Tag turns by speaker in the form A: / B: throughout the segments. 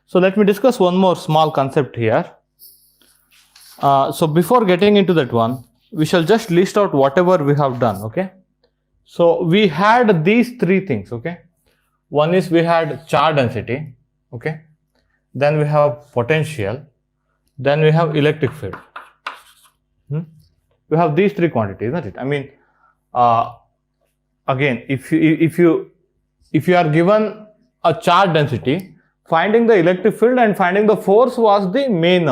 A: So let me discuss one more small concept here. So before getting into that one, we shall just list out whatever we have done, okay? So we had these three things, okay? One is we had charge density, okay? Then we have potential, then we have electric field. We have these three quantities, isn't it? I mean, again, if you are given a charge density, finding the electric field and finding the force was the main,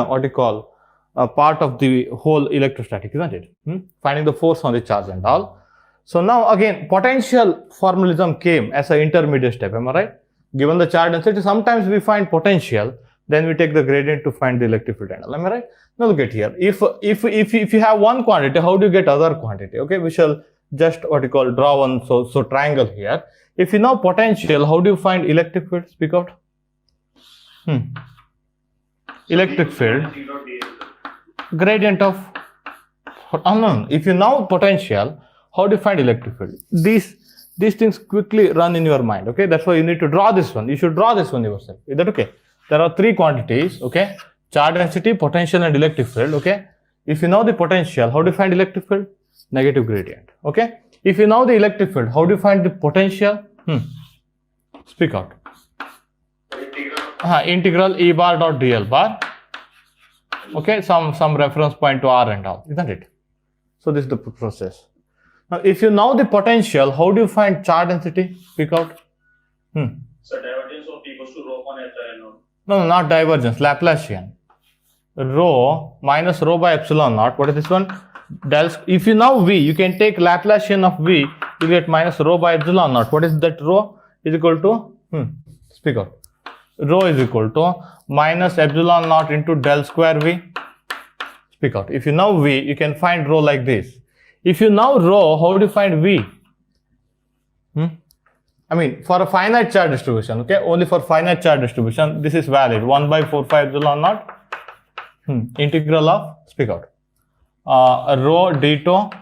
A: part of the whole electrostatic, isn't it? Finding the force on the charge and all. So now again, potential formalism came as an intermediate step, am I right? Given the charge density, sometimes we find potential, then we take the gradient to find the electric field and all, am I right? Now look at here. If you have one quantity, how do you get other quantity? Okay, we shall just draw one so triangle here. If you know potential, how do you find electric field? Speak out. Electric field. Gradient of no. If you know potential, how do you find electric field? These things quickly run in your mind. Okay, that's why you need to draw this one. You should draw this one yourself. Is that okay? There are three quantities. Okay, charge density, potential, and electric field. Okay, if you know the potential, how do you find electric field? Negative gradient. Okay, if you know the electric field, how do you find the potential? Speak out. Integral E bar dot dl bar. Okay, some reference point to R and all, isn't it? So this is the process. Now, if you know the potential, how do you find charge density? Speak out.
B: So divergence of equals to rho upon epsilon naught.
A: No, not divergence. Laplacian. Rho minus rho by epsilon naught. What is this one? Del. If you know V, you can take Laplacian of V. You get minus rho by epsilon naught. What is that? Rho is equal to. Speak out. Rho is equal to minus epsilon naught into del square V. Speak out. If you know V, you can find rho like this. If you know rho, how do you find V? I mean, for a finite charge distribution, okay, only for finite charge distribution, this is valid. 1 by 4 pi epsilon naught. Integral of, speak out, rho d2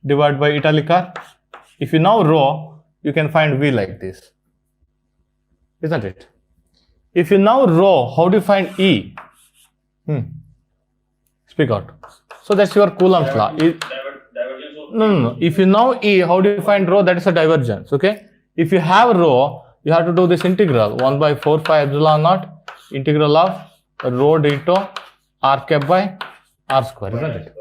A: divided by italic r. If you know rho, you can find V like this, isn't it? If you know rho, how do you find E? Speak out. So that's your Coulomb's law.
B: Divergence of
A: No. If you know E, how do you find rho? That is a divergence. Okay. If you have rho, you have to do this integral 1 by 4 pi epsilon naught integral of rho d2 r cap by r square, isn't it?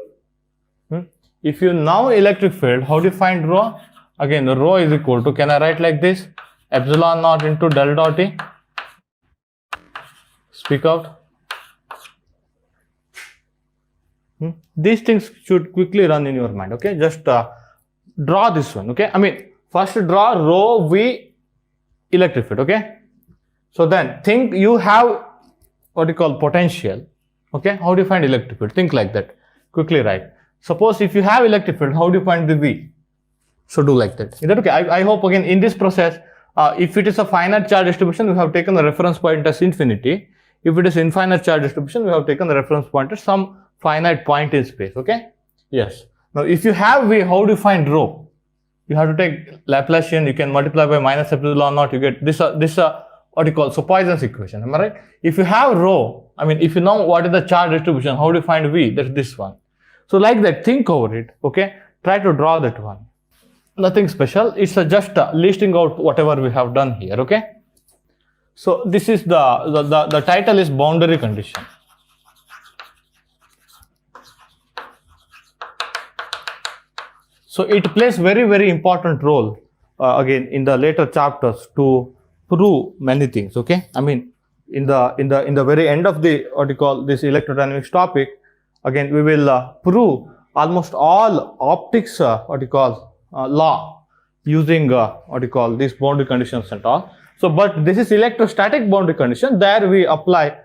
A: If you know electric field, how do you find rho? Again, rho is equal to, can I write like this? Epsilon naught into del dot E. Speak out. These things should quickly run in your mind. Okay, just draw this one. Okay, I mean, first draw rho V electric field. Okay, so then think you have what you call potential. Okay, how do you find electric field? Think like that. Quickly write. Suppose if you have electric field, how do you find the V? So do like that. Is that okay? I hope again in this process, if it is a finite charge distribution, we have taken the reference point as infinity. If it is infinite charge distribution, we have taken the reference point as some finite point in space. Okay? Yes. Now, if you have V, how do you find rho? You have to take Laplacian. You can multiply by minus epsilon naught. You get this. What you call, so Poisson's equation. Am I right? If you have rho, I mean, if you know what is the charge distribution, how do you find V? That's this one. So like that, think over it. Okay? Try to draw that one. Nothing special. It's just listing out whatever we have done here. Okay? So this is the title is boundary condition. So it plays very important role again in the later chapters to prove many things. Okay, I mean in the very end of the what you call this electrodynamics topic, again we will prove almost all optics law using what you call these boundary conditions and all. So, but this is electrostatic boundary condition. There we apply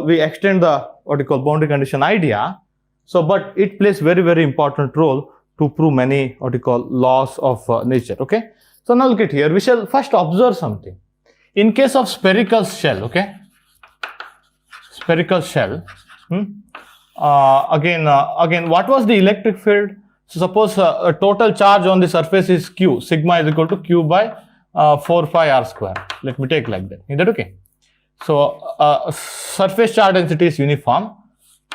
A: we extend the boundary condition idea. So, but it plays very important role to prove many laws of nature. Okay. So now look at here. We shall first observe something. In case of spherical shell, okay, spherical shell. Again, what was the electric field? So suppose a total charge on the surface is Q. Sigma is equal to Q by 4 pi r square. Let me take like that. Is that okay? So surface charge density is uniform.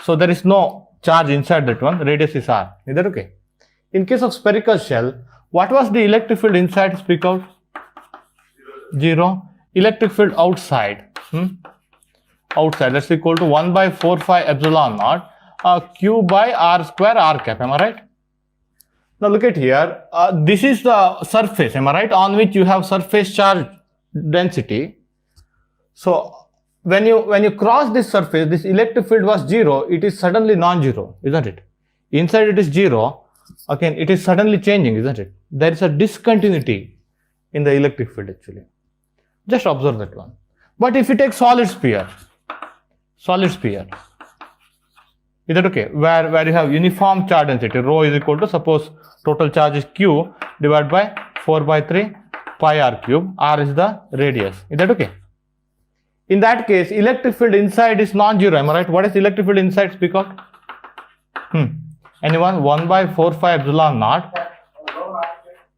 A: So there is no charge inside that one. Radius is r. Is that okay? In case of spherical shell, what was the electric field inside? Speak out. 0. Electric field outside. Outside, that's equal to 1 by 4 phi epsilon naught q by r square r cap. Am I right? Now look at here. This is the surface. Am I right? On which you have surface charge density. So when you cross this surface, this electric field was 0. It is suddenly non-zero, isn't it? Inside it is 0. Again, it is suddenly changing, isn't it? There is a discontinuity in the electric field actually. Just observe that one. But if you take solid sphere, is that okay? Where you have uniform charge density, rho is equal to, suppose total charge is q divided by 4 by 3 pi r cube. R is the radius. Is that okay? In that case, electric field inside is non-zero. Am I right? What is electric field inside? Speak out. Anyone? 1 by 4 phi epsilon naught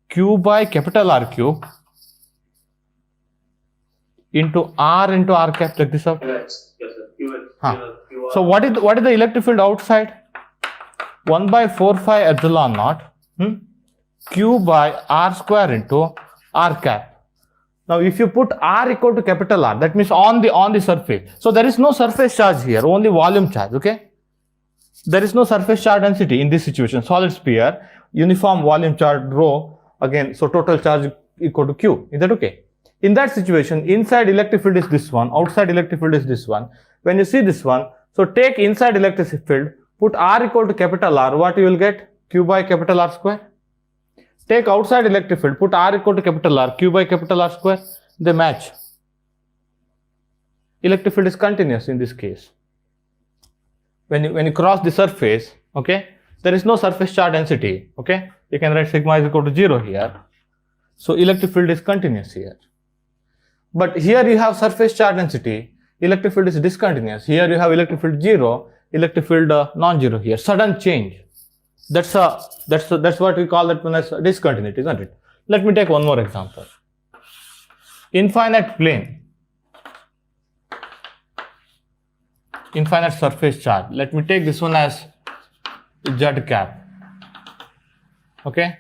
A: q by capital R cube into r cap. Check this out.
B: Yes, sir.
A: So what is the electric field outside? 1 by 4 phi epsilon naught q by r square into r cap. Now if you put r equal to capital R, that means on the surface. So there is no surface charge here, only volume charge. Okay, there is no surface charge density in this situation. Solid sphere, uniform volume charge rho. Again, so total charge equal to q. Is that okay? In that situation, inside electric field is this one, outside electric field is this one. When you see this one, so take inside electric field, put r equal to capital R, what you will get? Q by capital R square. Take outside electric field, put r equal to capital R, q by capital R square. They match. Electric field is continuous in this case. When you cross the surface, okay, there is no surface charge density. Okay, you can write sigma is equal to 0 here. So electric field is continuous here. But here you have surface charge density. Electric field is discontinuous. Here you have electric field 0, electric field non-zero here. Sudden change. That's what we call that one as discontinuity, isn't it? Let me take one more example. Infinite plane. Infinite surface charge. Let me take this one as z cap. Okay.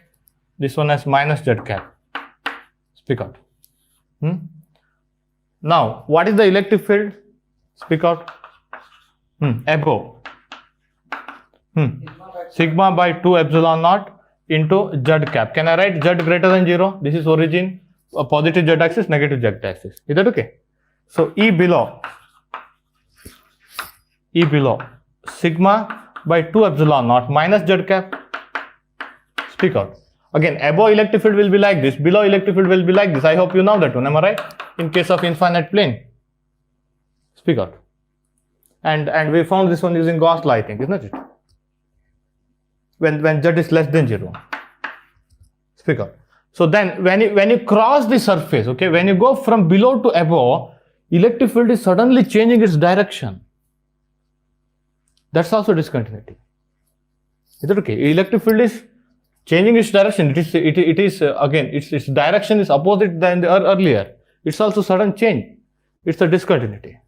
A: This one as minus z cap. Speak out. Now, what is the electric field? Speak out. Above. Sigma by 2 epsilon naught into z cap. Can I write z greater than 0? This is origin, a positive z axis, negative z axis. Is that okay? So E below, sigma by 2 epsilon naught minus z cap. Speak out. Again, above electric field will be like this, below electric field will be like this. I hope you know that one. Am I right? In case of infinite plane. Speak out. And we found this one using Gauss law, I think, isn't it? When z is less than 0. Speak out. So then when you cross the surface, okay, when you go from below to above, electric field is suddenly changing its direction. That's also discontinuity. Is that okay? Electric field is changing its direction. It is again, its direction is opposite than the earlier. It's also sudden change. It's a discontinuity.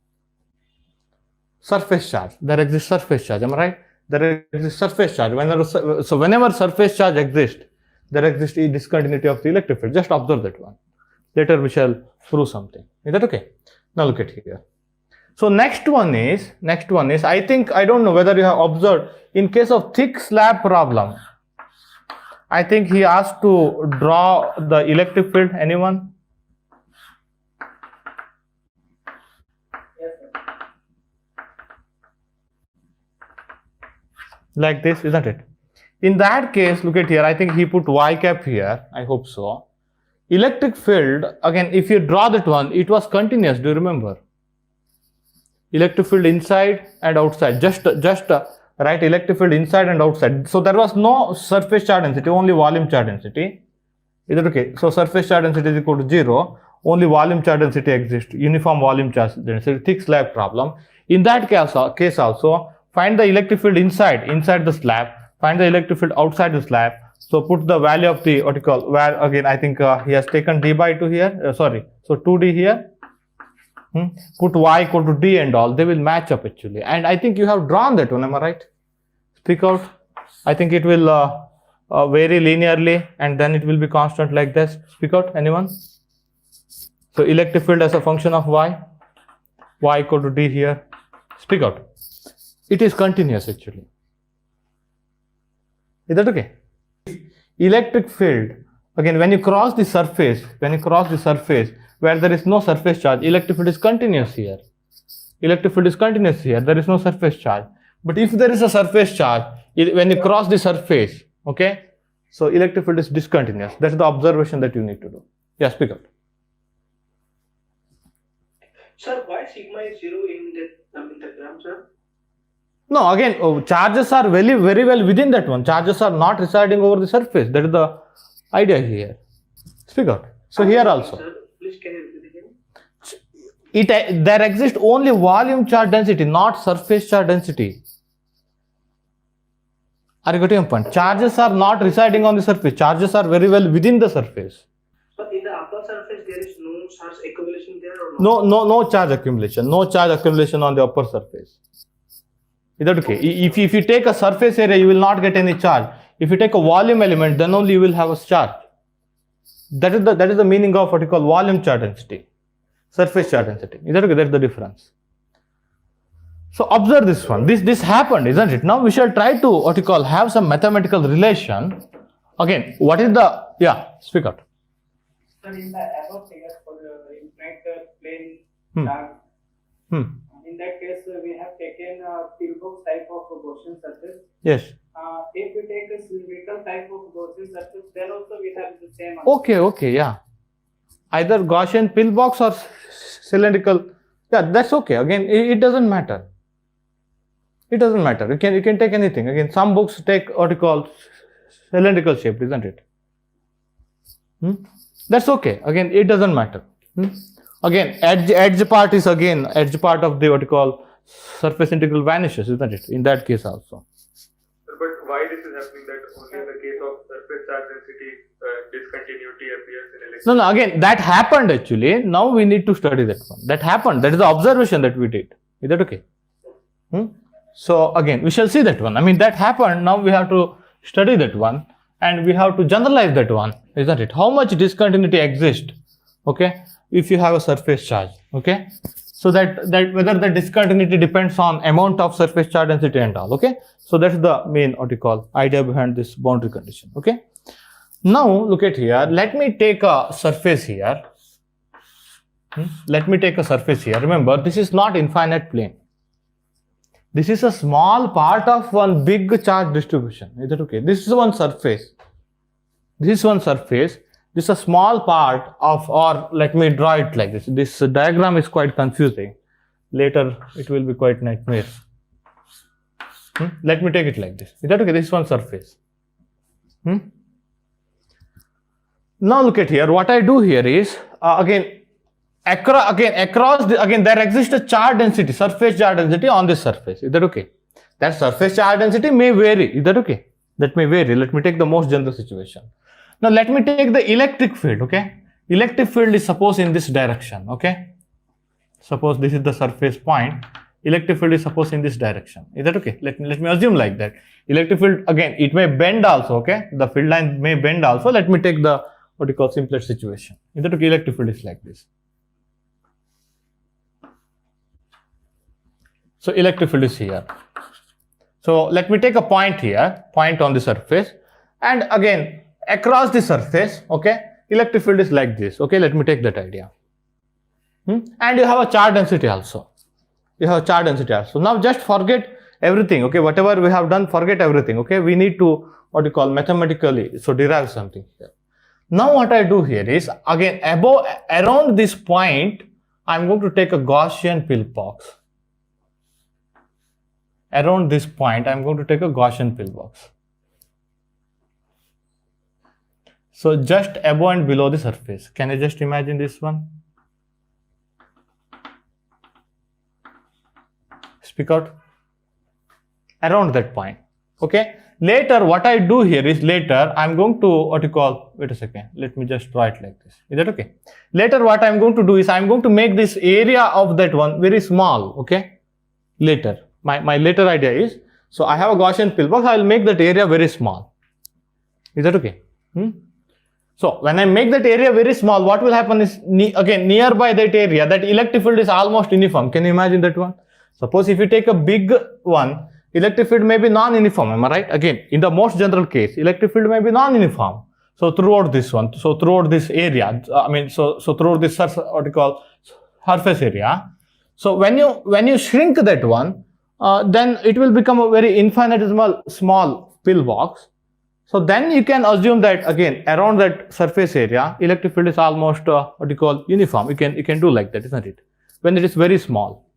A: Surface charge. There exists surface charge. Am I right? There exists surface charge. Whenever surface charge exists, there exists a discontinuity of the electric field. Just observe that one. Later we shall prove something. Is that okay? Now look at here. So next one is I think, I don't know whether you have observed, in case of thick slab problem, I think he asked to draw the electric field. Anyone? Like this, isn't it? In that case, look at here, I think he put y cap here, I hope so. Electric field, again, if you draw that one, it was continuous, do you remember? Electric field inside and outside, just write electric field inside and outside. So there was no surface charge density, only volume charge density. Is that okay? So surface charge density is equal to 0, only volume charge density exists, uniform volume charge density, thick slab problem. In that case also, find the electric field inside the slab, find the electric field outside the slab. So put the value of the where again I think he has taken d by 2 here, so 2d here. Put y equal to d and all, they will match up actually. And I think you have drawn that one, am I right? Speak out. I think it will vary linearly and then it will be constant like this. Speak out, anyone? So electric field as a function of y equal to d here. Speak out. It is continuous actually. Is that okay? Electric field, again, when you cross the surface where there is no surface charge, electric field is continuous here. Electric field is continuous here. There is no surface charge. But if there is a surface charge, when you cross the surface, okay, so electric field is discontinuous. That's the observation that you need to do. Yeah, speak out.
C: Sir, why sigma is 0 in the gram, sir?
A: No, again, charges are very well within that one. Charges are not residing over the surface. That is the idea here. Speak out. So here also.
C: Sir, please can you repeat again?
A: There exists only volume charge density, not surface charge density. Are you getting a point? Charges are not residing on the surface. Charges are very well within the surface.
C: But in the upper surface, there is no charge accumulation there or not?
A: No charge accumulation. No charge accumulation on the upper surface. Is that okay? If you take a surface area, you will not get any charge. If you take a volume element, then only you will have a charge. That is the meaning of what you call volume charge density, surface charge density. Is that okay? That's the difference. So observe this one. This happened, isn't it? Now we shall try to what you call have some mathematical relation. Again, what is the speak out.
D: Sir, in the above figure for the infinite plane charge, in that case we have taken a pillbox type of Gaussian surface.
A: Yes.
D: If we take a cylindrical type of Gaussian surface, then also we have the same answer.
A: Okay, yeah. Either Gaussian pillbox or cylindrical. Yeah, that's okay. Again, it doesn't matter. It doesn't matter. You can take anything. Again, some books take what you call cylindrical shape, isn't it? That's okay. Again, it doesn't matter. Again, edge part is again edge part of the what you call surface integral vanishes, isn't it? In that case also.
E: But why this is happening? That only in the case of surface charge density discontinuity appears in electric.
A: No. Again, that happened actually. Now we need to study that one. That happened. That is the observation that we did. Is that okay? So again, we shall see that one. I mean, that happened. Now we have to study that one, and we have to generalize that one, isn't it? How much discontinuity exists? Okay, if you have a surface charge. Okay, so that whether the discontinuity depends on amount of surface charge density and all. Okay, so that's the main what you call idea behind this boundary condition. Okay, now look at here. Let me take a surface here. Let me take a surface here. Remember, this is not infinite plane. This is a small part of one big charge distribution. Is that okay? This is one surface. This is one surface. This is a small part of, or let me draw it like this. This diagram is quite confusing. Later, it will be quite nightmare. Let me take it like this. Is that okay? This is one surface. Now look at here. What I do here is, across there exists a charge density, surface charge density on this surface. Is that okay? That surface charge density may vary. Is that okay? That may vary. Let me take the most general situation. Now let me take the electric field. Okay, electric field is suppose in this direction. Okay, suppose this is the surface point. Electric field is suppose in this direction. Is that okay? Let me assume like that. Electric field, again, it may bend also. Okay, the field line may bend also. Let me take the what you call simplest situation. Is that okay? Electric field is like this. So electric field is here. So let me take a point here, point on the surface, and again across the surface, okay, electric field is like this. Okay, let me take that idea. And you have a charge density also. You have a charge density also. Now just forget everything. Okay, whatever we have done, forget everything. Okay, we need to what you call mathematically so derive something here. Now what I do here is again around this point, I am going to take a Gaussian pillbox. Around this point, I am going to take a Gaussian pillbox. So just above and below the surface. Can you just imagine this one? Speak out. Around that point. Okay. Later, what I do here is later I'm going to wait a second. Let me just draw it like this. Is that okay? Later, what I'm going to do is I'm going to make this area of that one very small. Okay. Later, my later idea is, so I have a Gaussian pillbox. I will make that area very small. Is that okay? So when I make that area very small, what will happen is again nearby that area, that electric field is almost uniform. Can you imagine that one? Suppose if you take a big one, electric field may be non-uniform, am I right? Again, in the most general case, electric field may be non-uniform. So throughout this one, so throughout this area, so throughout this surface area. So when you shrink that one, then it will become a very infinitesimal small pillbox. So then you can assume that again around that surface area, electric field is almost uniform. You can do like that, isn't it? When it is very small.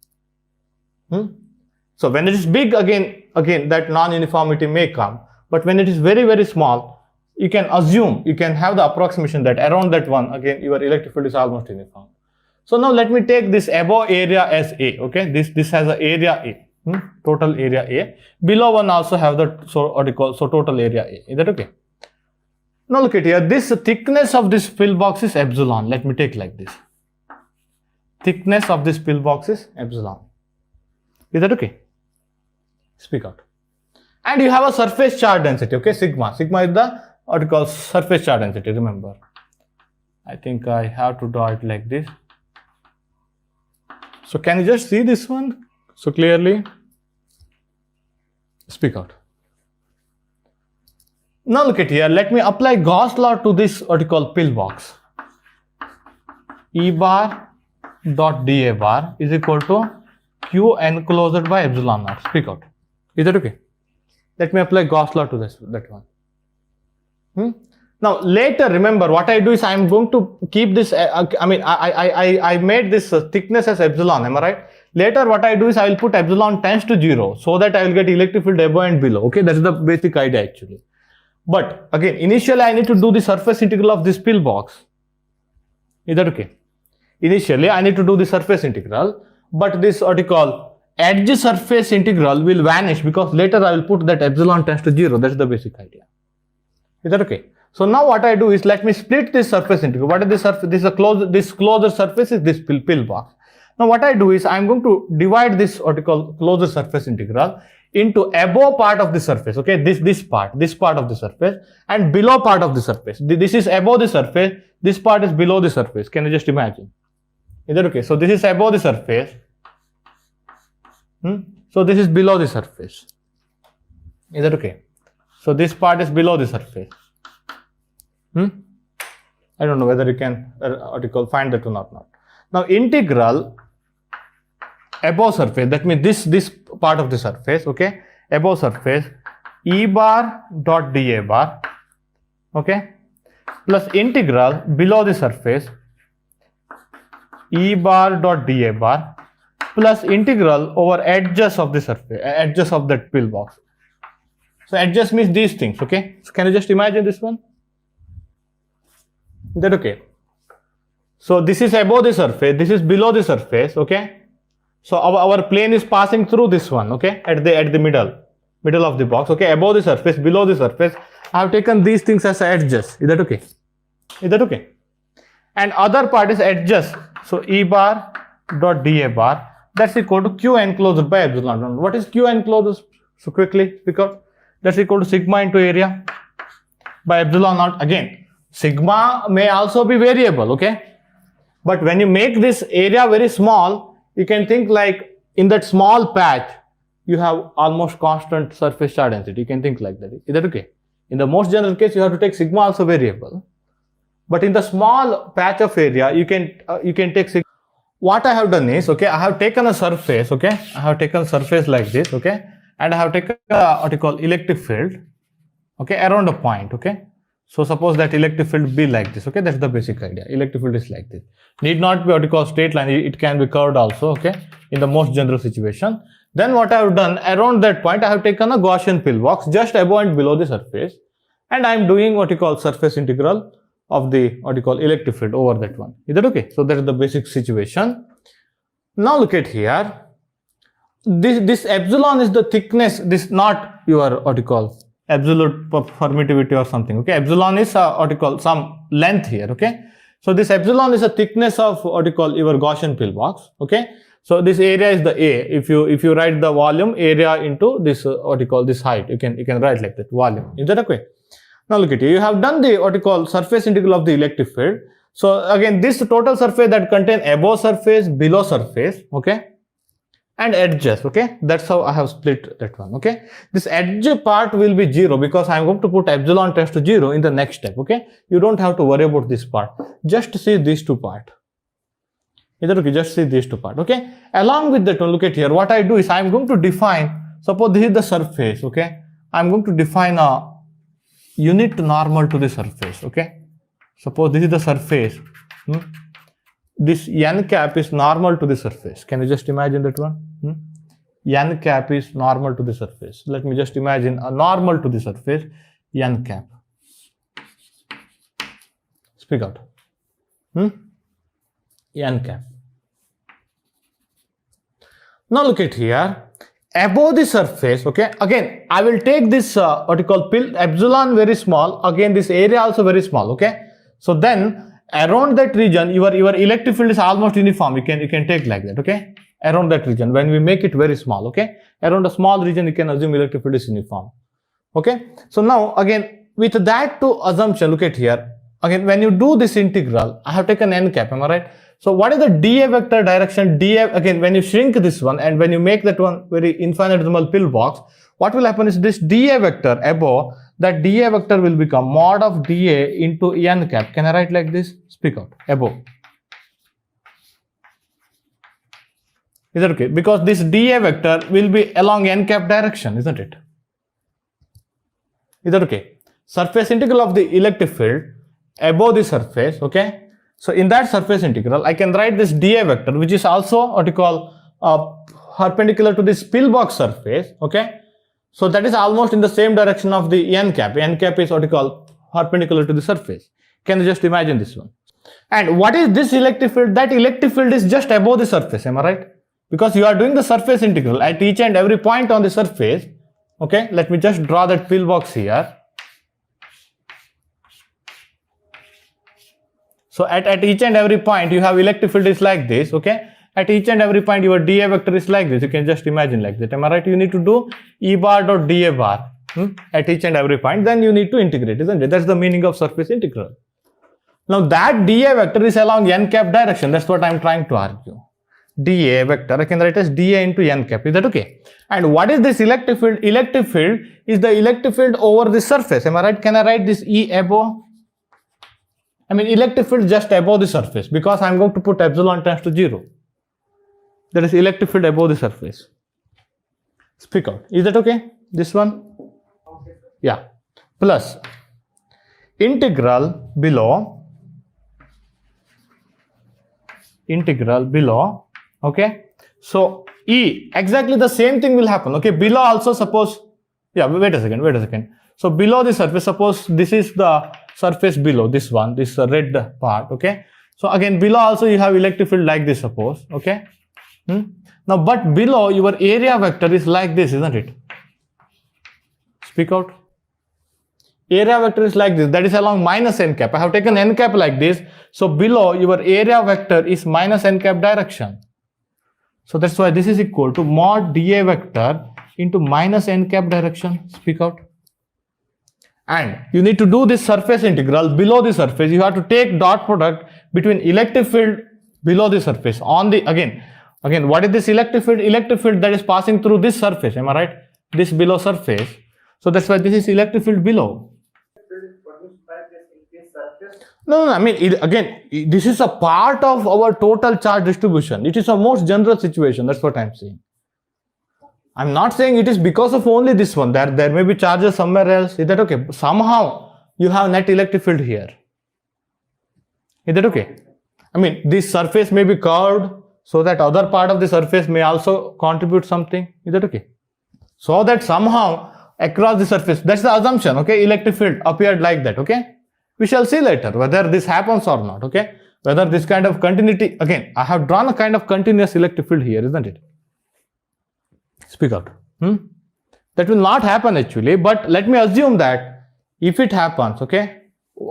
A: So when it is big, again that non-uniformity may come. But when it is very, very small, you can assume, you can have the approximation that around that one, again, your electric field is almost uniform. So now let me take this above area as A. Okay, this has an area A, total area A. Below one also have the so total area A. Is that okay? Now look at here. This thickness of this pillbox is epsilon. Let me take like this. Thickness of this pillbox is epsilon. Is that okay? Speak out. And you have a surface charge density, okay, sigma. Sigma is the surface charge density, remember. I think I have to draw it like this. So can you just see this one so clearly? Speak out. Now look at here. Let me apply Gauss law to this pillbox. E bar dot dA bar is equal to Q enclosed by epsilon naught. Speak out. Is that okay? Let me apply Gauss law to that one. Now later, remember what I do is I am going to keep this. I made this thickness as epsilon. Am I right? Later, what I do is I will put epsilon tends to 0 so that I will get electric field above and below. Okay, that's the basic idea actually. But again, initially I need to do the surface integral of this pillbox. Is that okay? Initially, I need to do the surface integral, but this edge surface integral will vanish because later I will put that epsilon tends to 0. That's the basic idea. Is that okay? So now what I do is let me split this surface integral. What is this surface? This closed surface is this pillbox. Now what I do is I am going to divide this closed surface integral into above part of the surface. Okay, this part of the surface, and below part of the surface. This is above the surface. This part is below the surface. Can you just imagine? Is that okay? So this is above the surface. So this is below the surface. Is that okay? So this part is below the surface. I don't know whether you can find that or not. Now integral above surface, that means this part of the surface, okay, above surface, E bar dot dA bar, okay, plus integral below the surface, E bar dot dA bar, plus integral over edges of the surface, edges of that pillbox. So edges means these things, okay. So can you just imagine this one? Is that okay? So this is above the surface, this is below the surface, okay. So our plane is passing through this one, okay, at the middle of the box, okay, above the surface, below the surface. I have taken these things as edges. Is that okay? Is that okay? And other part is edges. So E bar dot dA bar, that's equal to Q enclosed by epsilon. What is Q enclosed? So quickly, because that's equal to sigma into area by epsilon naught. Again, sigma may also be variable, okay? But when you make this area very small, you can think like in that small patch, you have almost constant surface charge density. You can think like that. Is that okay? In the most general case, you have to take sigma also variable. But in the small patch of area, you can take sigma. What I have done is, okay, I have taken a surface, okay, I have taken a surface like this, okay, and I have taken what you call electric field, okay, around a point, okay. So suppose that electric field be like this, okay, that's the basic idea. Electric field is like this. Need not be what you call straight line, it can be curved also, okay, in the most general situation. Then what I have done, around that point, I have taken a Gaussian pillbox just above and below the surface, and I am doing what you call surface integral of the what you call electric field over that one. Is that okay? So that is the basic situation. Now look at here. This epsilon is the thickness, this not your what you call absolute permittivity or something. Okay, epsilon is what you call some length here. Okay, so this epsilon is a thickness of what you call your Gaussian pillbox. Okay, so this area is the A. If you write the volume area into this what you call this height, you can write like that, volume. Is that okay? Now look at you. You have done the what you call surface integral of the electric field. So again, this total surface that contain above surface, below surface, okay, and edges, okay. That's how I have split that one, okay. This edge part will be 0 because I am going to put epsilon test to 0 in the next step, okay. You don't have to worry about this part. Just see these two part. Either okay, just see these two part, okay. Along with that one, look at here. What I do is I am going to define. Suppose this is the surface, okay. I am going to define a unit normal to the surface, okay. Suppose this is the surface. This n cap is normal to the surface. Can you just imagine that one? N cap is normal to the surface. Let me just imagine a normal to the surface, n cap. Speak out. N cap. Now look at here. Above the surface, okay. Again, I will take this what you call epsilon very small. Again, this area also very small, okay. So then around that region, your electric field is almost uniform. You can take like that, okay. Around that region, when we make it very small, okay. Around a small region, you can assume electric field is uniform, okay. So now again, with that to assumption, look at here. Again, when you do this integral, I have taken n cap. Am I right? So what is the dA vector direction? dA, again, when you shrink this one and when you make that one very infinitesimal pillbox, what will happen is this dA vector above, that dA vector will become mod of dA into n cap. Can I write like this? Speak out. Above. Is that okay? Because this dA vector will be along n cap direction, isn't it? Is that okay? Surface integral of the electric field above the surface, okay? So in that surface integral, I can write this dA vector, which is also what you call perpendicular to this pillbox surface, okay? So that is almost in the same direction of the n cap. N cap is what you call perpendicular to the surface. Can you just imagine this one? And what is this electric field? That electric field is just above the surface, am I right? Because you are doing the surface integral at each and every point on the surface, okay? Let me just draw that pillbox here. So at each and every point, you have electric field is like this, okay? At each and every point, your dA vector is like this. You can just imagine like that. Am I right? You need to do E bar dot dA bar at each and every point. Then you need to integrate, isn't it? That's the meaning of surface integral. Now that dA vector is along n cap direction. That's what I'm trying to argue. dA vector, I can write as dA into n cap. Is that okay? And what is this electric field? Electric field is the electric field over the surface. Am I right? Can I write this E above? I mean electric field just above the surface because I'm going to put epsilon tends to 0. That is electric field above the surface. Speak out. Is that okay? This one? Yeah. Plus integral below, okay? So E, exactly the same thing will happen, okay? Below also suppose, yeah, wait a second. So below the surface, suppose this is the surface below, this one, this red part, okay? So again, below also you have electric field like this, suppose, okay? Now, but below your area vector is like this, isn't it? Speak out. Area vector is like this, that is along minus n cap. I have taken n cap like this. So below your area vector is minus n cap direction. So that's why this is equal to mod dA vector into minus n cap direction. Speak out. And you need to do this surface integral below the surface. You have to take dot product between electric field below the surface on the, again, what is this electric field? Electric field that is passing through this surface, am I right? This below surface. So that's why this is electric field below. No, I mean, again, this is a part of our total charge distribution. It is a most general situation. That's what I'm saying. I'm not saying it is because of only this one. There may be charges somewhere else. Is that okay? Somehow you have net electric field here. Is that okay? I mean, this surface may be curved so that other part of the surface may also contribute something. Is that okay? So that somehow across the surface, that's the assumption, okay? Electric field appeared like that, okay? We shall see later whether this happens or not, okay? Whether this kind of continuity, again, I have drawn a kind of continuous electric field here, isn't it? Speak out. That will not happen actually, but let me assume that if it happens, okay,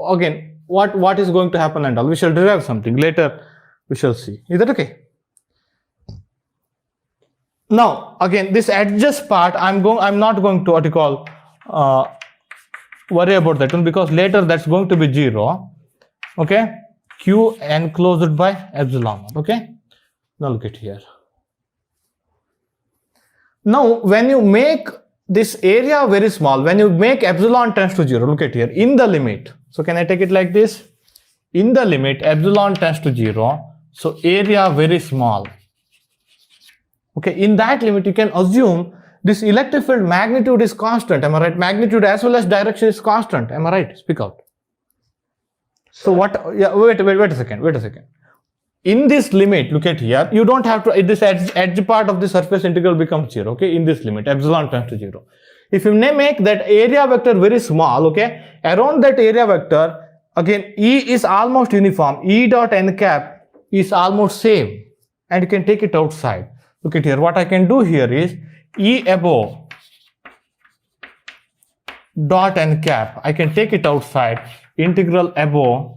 A: again, what is going to happen and all, we shall derive something later, we shall see. Is that okay? Now, again, this adjust part, I'm not going to what you call worry about that one, because later that's going to be 0. Okay, Q enclosed by epsilon. Okay, now look at here. Now, when you make this area very small, when you make epsilon tends to 0, look at here, in the limit. So can I take it like this? In the limit, epsilon tends to 0, so area very small. Okay, in that limit, you can assume this electric field magnitude is constant. Am I right? Magnitude as well as direction is constant. Am I right? Speak out. So what? Yeah, wait a second. In this limit, look at here. You don't have to. This edge part of the surface integral becomes 0. Okay, in this limit, epsilon tends to 0. If you make that area vector very small, okay, around that area vector, again, E is almost uniform. E dot n cap is almost same, and you can take it outside. Look at here. What I can do here is E above dot n cap. I can take it outside. Integral above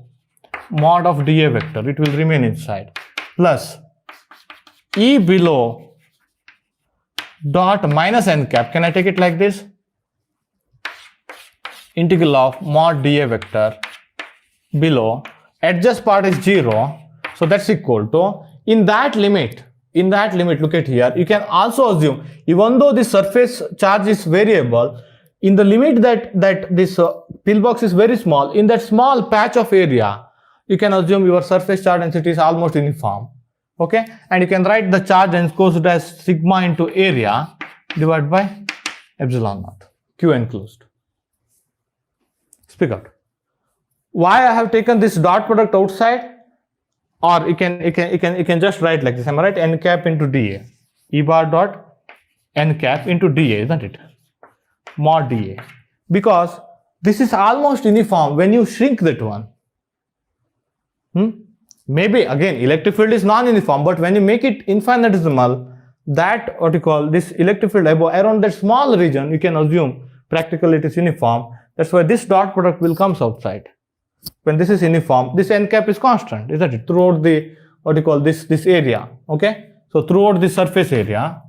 A: mod of dA vector. It will remain inside. Plus E below dot minus n cap. Can I take it like this? Integral of mod dA vector below. Adjust part is 0. So that's equal to, in that limit, look at here, you can also assume, even though the surface charge is variable, in the limit that this pillbox is very small, in that small patch of area, you can assume your surface charge density is almost uniform. Okay, and you can write the charge enclosed as sigma into area divided by epsilon naught, Q enclosed. Speak out. Why I have taken this dot product outside? Or you can just write like this. Am I right? N cap into dA. E bar dot n cap into dA, isn't it? Mod dA. Because this is almost uniform when you shrink that one. Maybe again electric field is non-uniform, but when you make it infinitesimal, that what you call this electric field above around that small region, you can assume practically it is uniform. That's why this dot product will comes outside. When this is uniform, this n cap is constant, isn't it? Throughout the what you call this area. Okay, so throughout the surface area,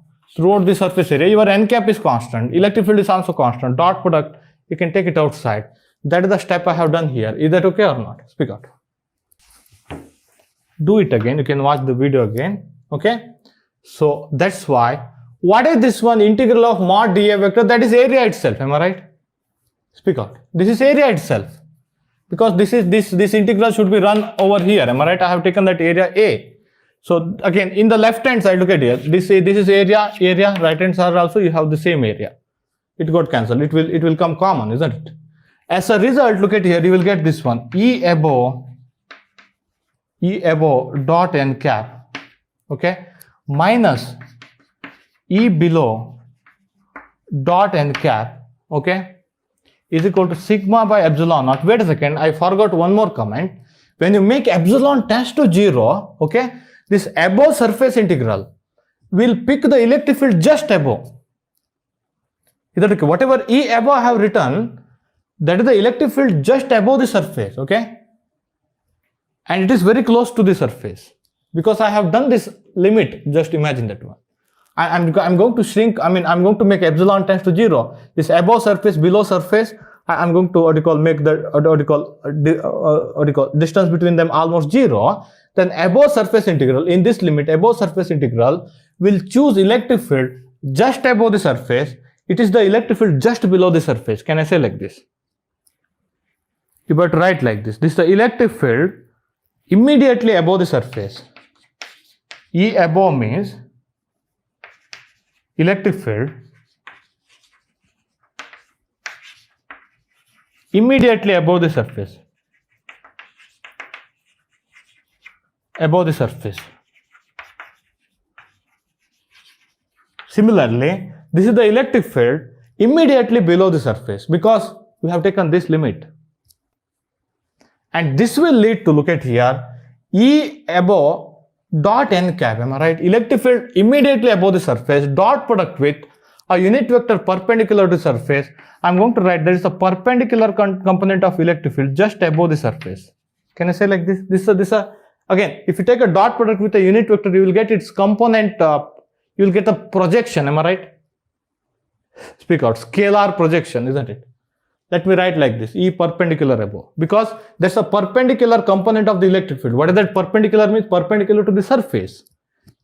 A: your n cap is constant. Electric field is also constant. Dot product, you can take it outside. That is the step I have done here. Is that okay or not? Speak out. Do it again. You can watch the video again. Okay, so that's why. What is this one? Integral of mod dA vector. That is area itself. Am I right? Speak out. This is area itself. Because this integral should be run over here. Am I right? I have taken that area A. So again, in the left hand side, look at here. This is area. Right hand side also you have the same area. It got cancelled. It will come common, isn't it? As a result, look at here. You will get this one. E above dot n cap. Okay. Minus E below dot n cap. Okay. Is equal to sigma by epsilon naught. Wait a second, I forgot one more comment. When you make epsilon tends to 0, okay, this above surface integral will pick the electric field just above. Is that okay? Whatever E above I have written, that is the electric field just above the surface, okay? And it is very close to the surface. Because I have done this limit, just imagine that one. I'm going to shrink, I'm going to make epsilon tends to 0. This above surface, below surface, I'm going to make the distance between them almost 0. Then above surface integral, in this limit, above surface integral will choose electric field just above the surface. It is the electric field just below the surface. Can I say like this? You better write like this. This is the electric field immediately above the surface. E above means electric field immediately above the surface. Above the surface. Similarly, this is the electric field immediately below the surface because we have taken this limit. And this will lead to, look at here, E above dot n cap, am I right? Electric field immediately above the surface, dot product with a unit vector perpendicular to surface, I'm going to write there is a perpendicular component of electric field just above the surface. Can I say like this? Again, if you take a dot product with a unit vector, you will get its component, you will get a projection, am I right? Speak out, scalar projection, isn't it? Let me write like this, E perpendicular above, because there's a perpendicular component of the electric field. What does that perpendicular mean? Perpendicular to the surface,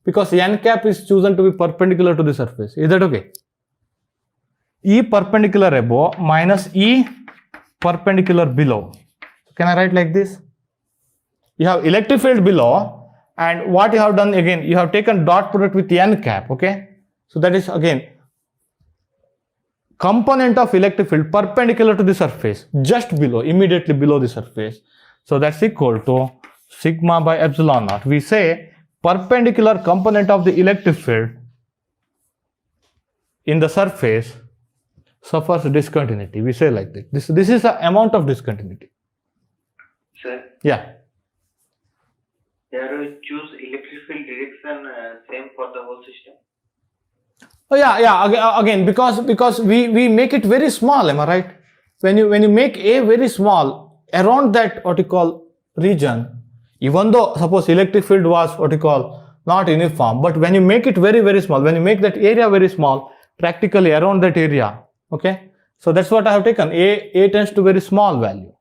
A: because n cap is chosen to be perpendicular to the surface. Is that okay? E perpendicular above minus E perpendicular below. Can I write like this? You have electric field below, and what you have done again, you have taken dot product with n cap, okay? So that is again component of electric field perpendicular to the surface, just below, immediately below the surface. So that's equal to sigma by epsilon naught. We say perpendicular component of the electric field in the surface suffers discontinuity. We say like this. This is the amount of discontinuity.
F: Sir,
A: Yeah.
F: there we choose electric field direction same for the whole system.
A: Oh yeah. Again, because we make it very small, am I right? When you make A very small around that what you call region, even though suppose electric field was what you call not uniform, but when you make it very very small, when you make that area very small, practically around that area, okay? So that's what I have taken. A tends to very small value,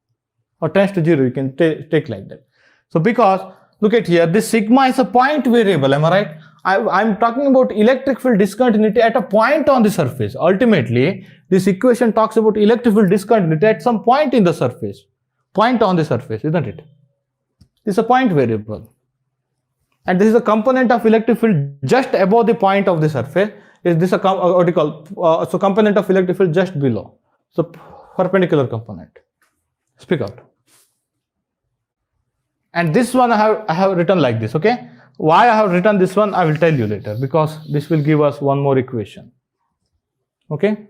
A: or tends to 0. You can take like that. So because look at here, this sigma is a point variable, am I right? I'm talking about electric field discontinuity at a point on the surface. Ultimately, this equation talks about electric field discontinuity at some point in the surface, point on the surface, isn't it? This is a point variable, and this is a component of electric field just above the point of the surface. Is this a what you call so component of electric field just below? So perpendicular component. Speak out. And this one I have written like this, okay? Why I have written this one, I will tell you later, because this will give us one more equation. Okay?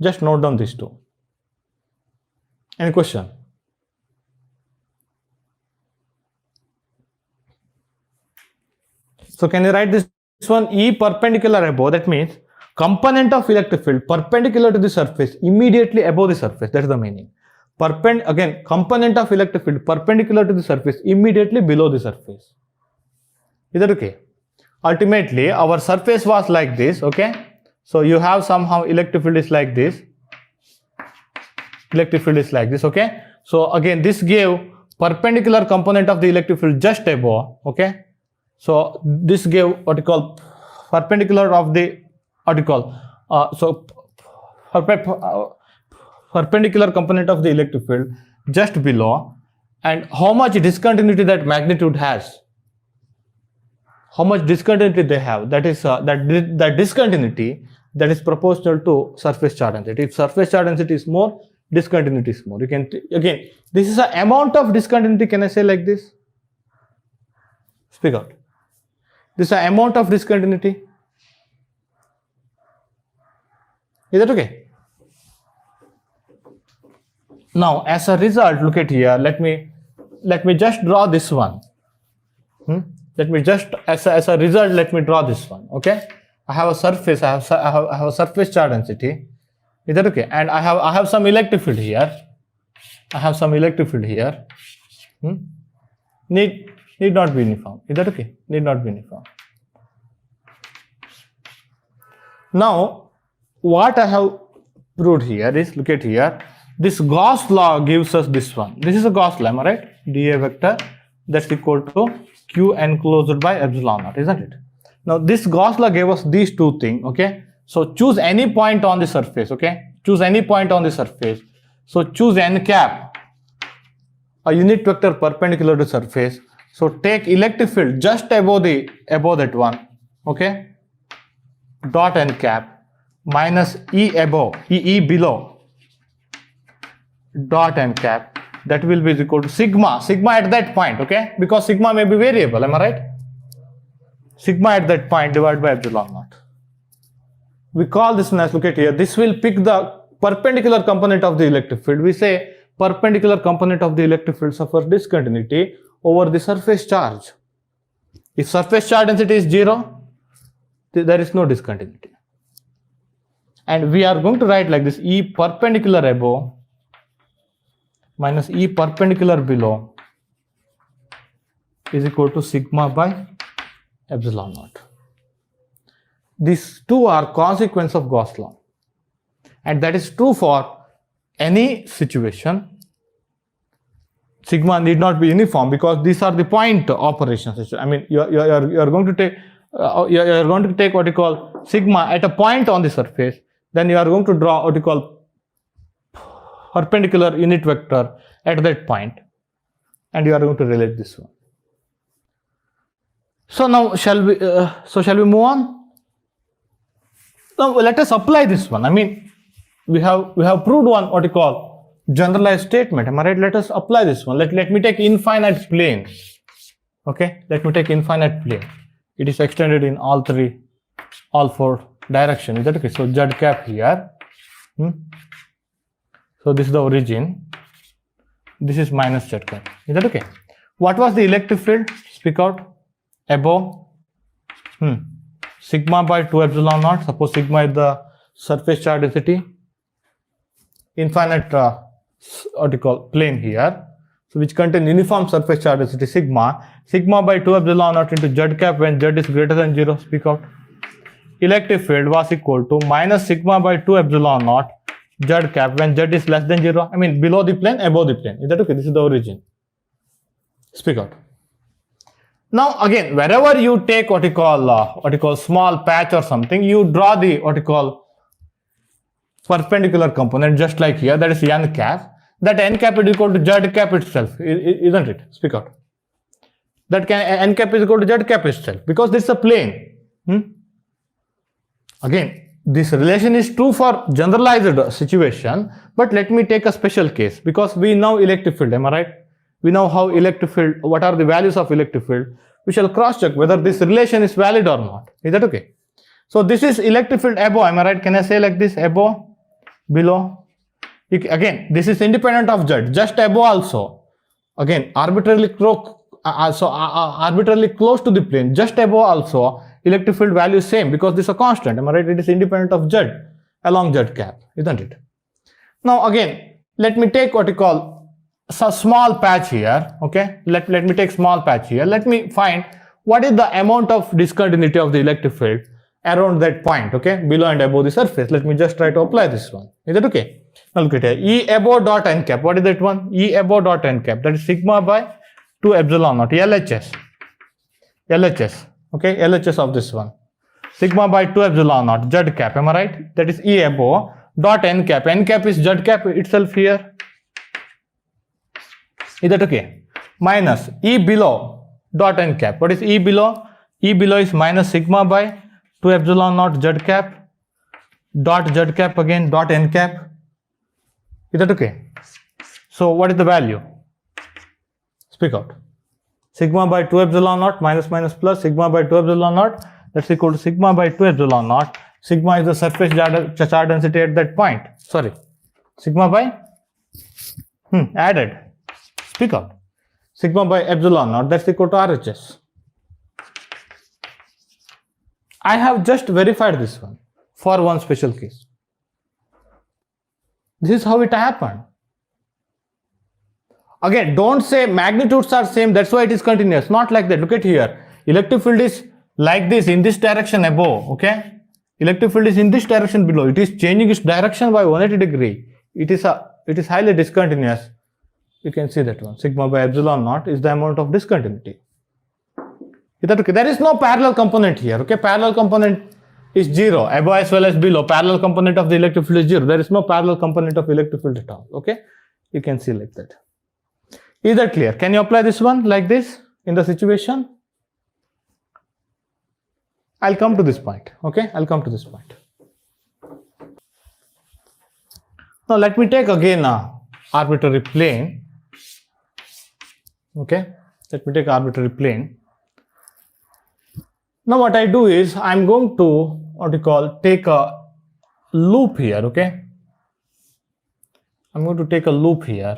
A: Just note down these two. Any question? So can you write this one? E perpendicular above, that means component of electric field perpendicular to the surface, immediately above the surface. That is the meaning. Again, component of electric field perpendicular to the surface, immediately below the surface. Is that okay? Ultimately, our surface was like this, okay? So you have somehow electric field is like this. Electric field is like this, okay? So again, this gave perpendicular component of the electric field just above, okay? So this gave what you call perpendicular of the what you call perpendicular component of the electric field just below, and how much discontinuity that magnitude has. How much discontinuity they have, that is that discontinuity that is proportional to surface charge density. If surface charge density is more, discontinuity is more. You can again, this is the amount of discontinuity. Can I say like this? Speak out. This is the amount of discontinuity. Is that okay? Now, as a result, look at here. Let me just draw this one. Let me just as a result, let me draw this one. Okay, I have a surface. I have a surface charge density. Is that okay? And I have some electric field here. I have some electric field here. Need not be uniform. Is that okay? Need not be uniform. Now, what I have proved here is, look at here. This Gauss law gives us this one. This is a Gauss law, am I right? dA vector that's equal to Q enclosed by epsilon naught, isn't it? Now this Gauss law gave us these two things, okay? So choose any point on the surface, okay? Choose any point on the surface. So choose n cap, a unit vector perpendicular to surface. So take electric field just above that one, okay? Dot n cap minus E above, E below, dot n cap. That will be equal to sigma at that point, okay? Because sigma may be variable, am I right? Sigma at that point divided by epsilon naught. We call this one as, look at here, this will pick the perpendicular component of the electric field. We say perpendicular component of the electric field suffers discontinuity over the surface charge. If surface charge density is 0, there is no discontinuity. and we are going to write like this: E perpendicular above minus E perpendicular below is equal to sigma by epsilon naught. These two are consequence of Gauss law, and that is true for any situation. Sigma need not be uniform because these are the point operations. I mean, you are going to take you are going to take what you call sigma at a point on the surface. Then you are going to draw what you call perpendicular unit vector at that point, and you are going to relate this one. So now shall we move on? Now let us apply this one. I mean, we have proved one what you call generalized statement. Am I right? Let us apply this one. Let me take infinite plane. Okay, let me take infinite plane. It is extended in all four directions. Is that okay? So z cap here. So this is the origin. This is minus z cap. Is that okay? What was the electric field? Speak out. Above. Sigma by 2 epsilon naught. Suppose sigma is the surface charge density. Infinite what you call plane here, so which contain uniform surface charge density sigma by 2 epsilon naught into z cap when z is greater than 0. Speak out. Electric field was equal to minus sigma by 2 epsilon naught z cap when z is less than 0. I mean, below the plane, above the plane. Is that okay? This is the origin. Speak out. Now again, wherever you take what you call small patch or something, you draw the what you call perpendicular component, just like here, that is n cap. That n cap is equal to z cap itself, isn't it? Speak out. That n cap is equal to z cap itself, because this is a plane. Again, this relation is true for generalized situation, but let me take a special case, because we know electric field. Am I right? We know how electric field, what are the values of electric field. We shall cross check whether this relation is valid or not. Is that okay? So this is electric field above. Am I right? Can I say like this? Above, below. Again, this is independent of z. Just above also. Again, arbitrarily close to the plane. Just above also, electric field value is same because this is a constant. Am I right? It is independent of z along z cap, isn't it? Now again, let me take what you call a small patch here. Okay, let me take small patch here. Let me find what is the amount of discontinuity of the electric field around that point. Okay, below and above the surface. Let me just try to apply this one. Is that okay? Now look at here. E above dot n cap. What is that one? E above dot n cap. That is sigma by 2 epsilon naught. LHS. Okay, LHS of this one. Sigma by 2 epsilon naught. Z cap. Am I right? That is E above dot n cap. N cap is Z cap itself here. Is that okay? Minus E below dot n cap. What is E below? E below is minus sigma by 2 epsilon naught z cap dot z cap again dot n cap. Is that okay? So what is the value? Speak out. Sigma by 2 epsilon naught minus plus sigma by 2 epsilon naught, that's equal to sigma by 2 epsilon naught. Sigma is the surface charge density at that point. Sorry. Sigma by added. Speak out. Sigma by epsilon naught, that's equal to RHS. I have just verified this one for one special case. This is how it happened. Again, don't say magnitudes are same, that's why it is continuous. Not like that. Look at here. Electric field is like this in this direction above. Okay. Electric field is in this direction below. It is changing its direction by 180 degree. It is highly discontinuous. You can see that one. Sigma by epsilon naught is the amount of discontinuity. Is that okay? There is no parallel component here. Okay. Parallel component is 0 above as well as below. Parallel component of the electric field is 0. There is no parallel component of electric field at all. Okay. You can see like that. Is that clear? Can you apply this one like this in the situation? I'll come to this point. Okay. I'll come to this point. Now let me take again a arbitrary plane. Okay. Let me take arbitrary plane. Now what I do is I'm going to take a loop here. Okay. I'm going to take a loop here.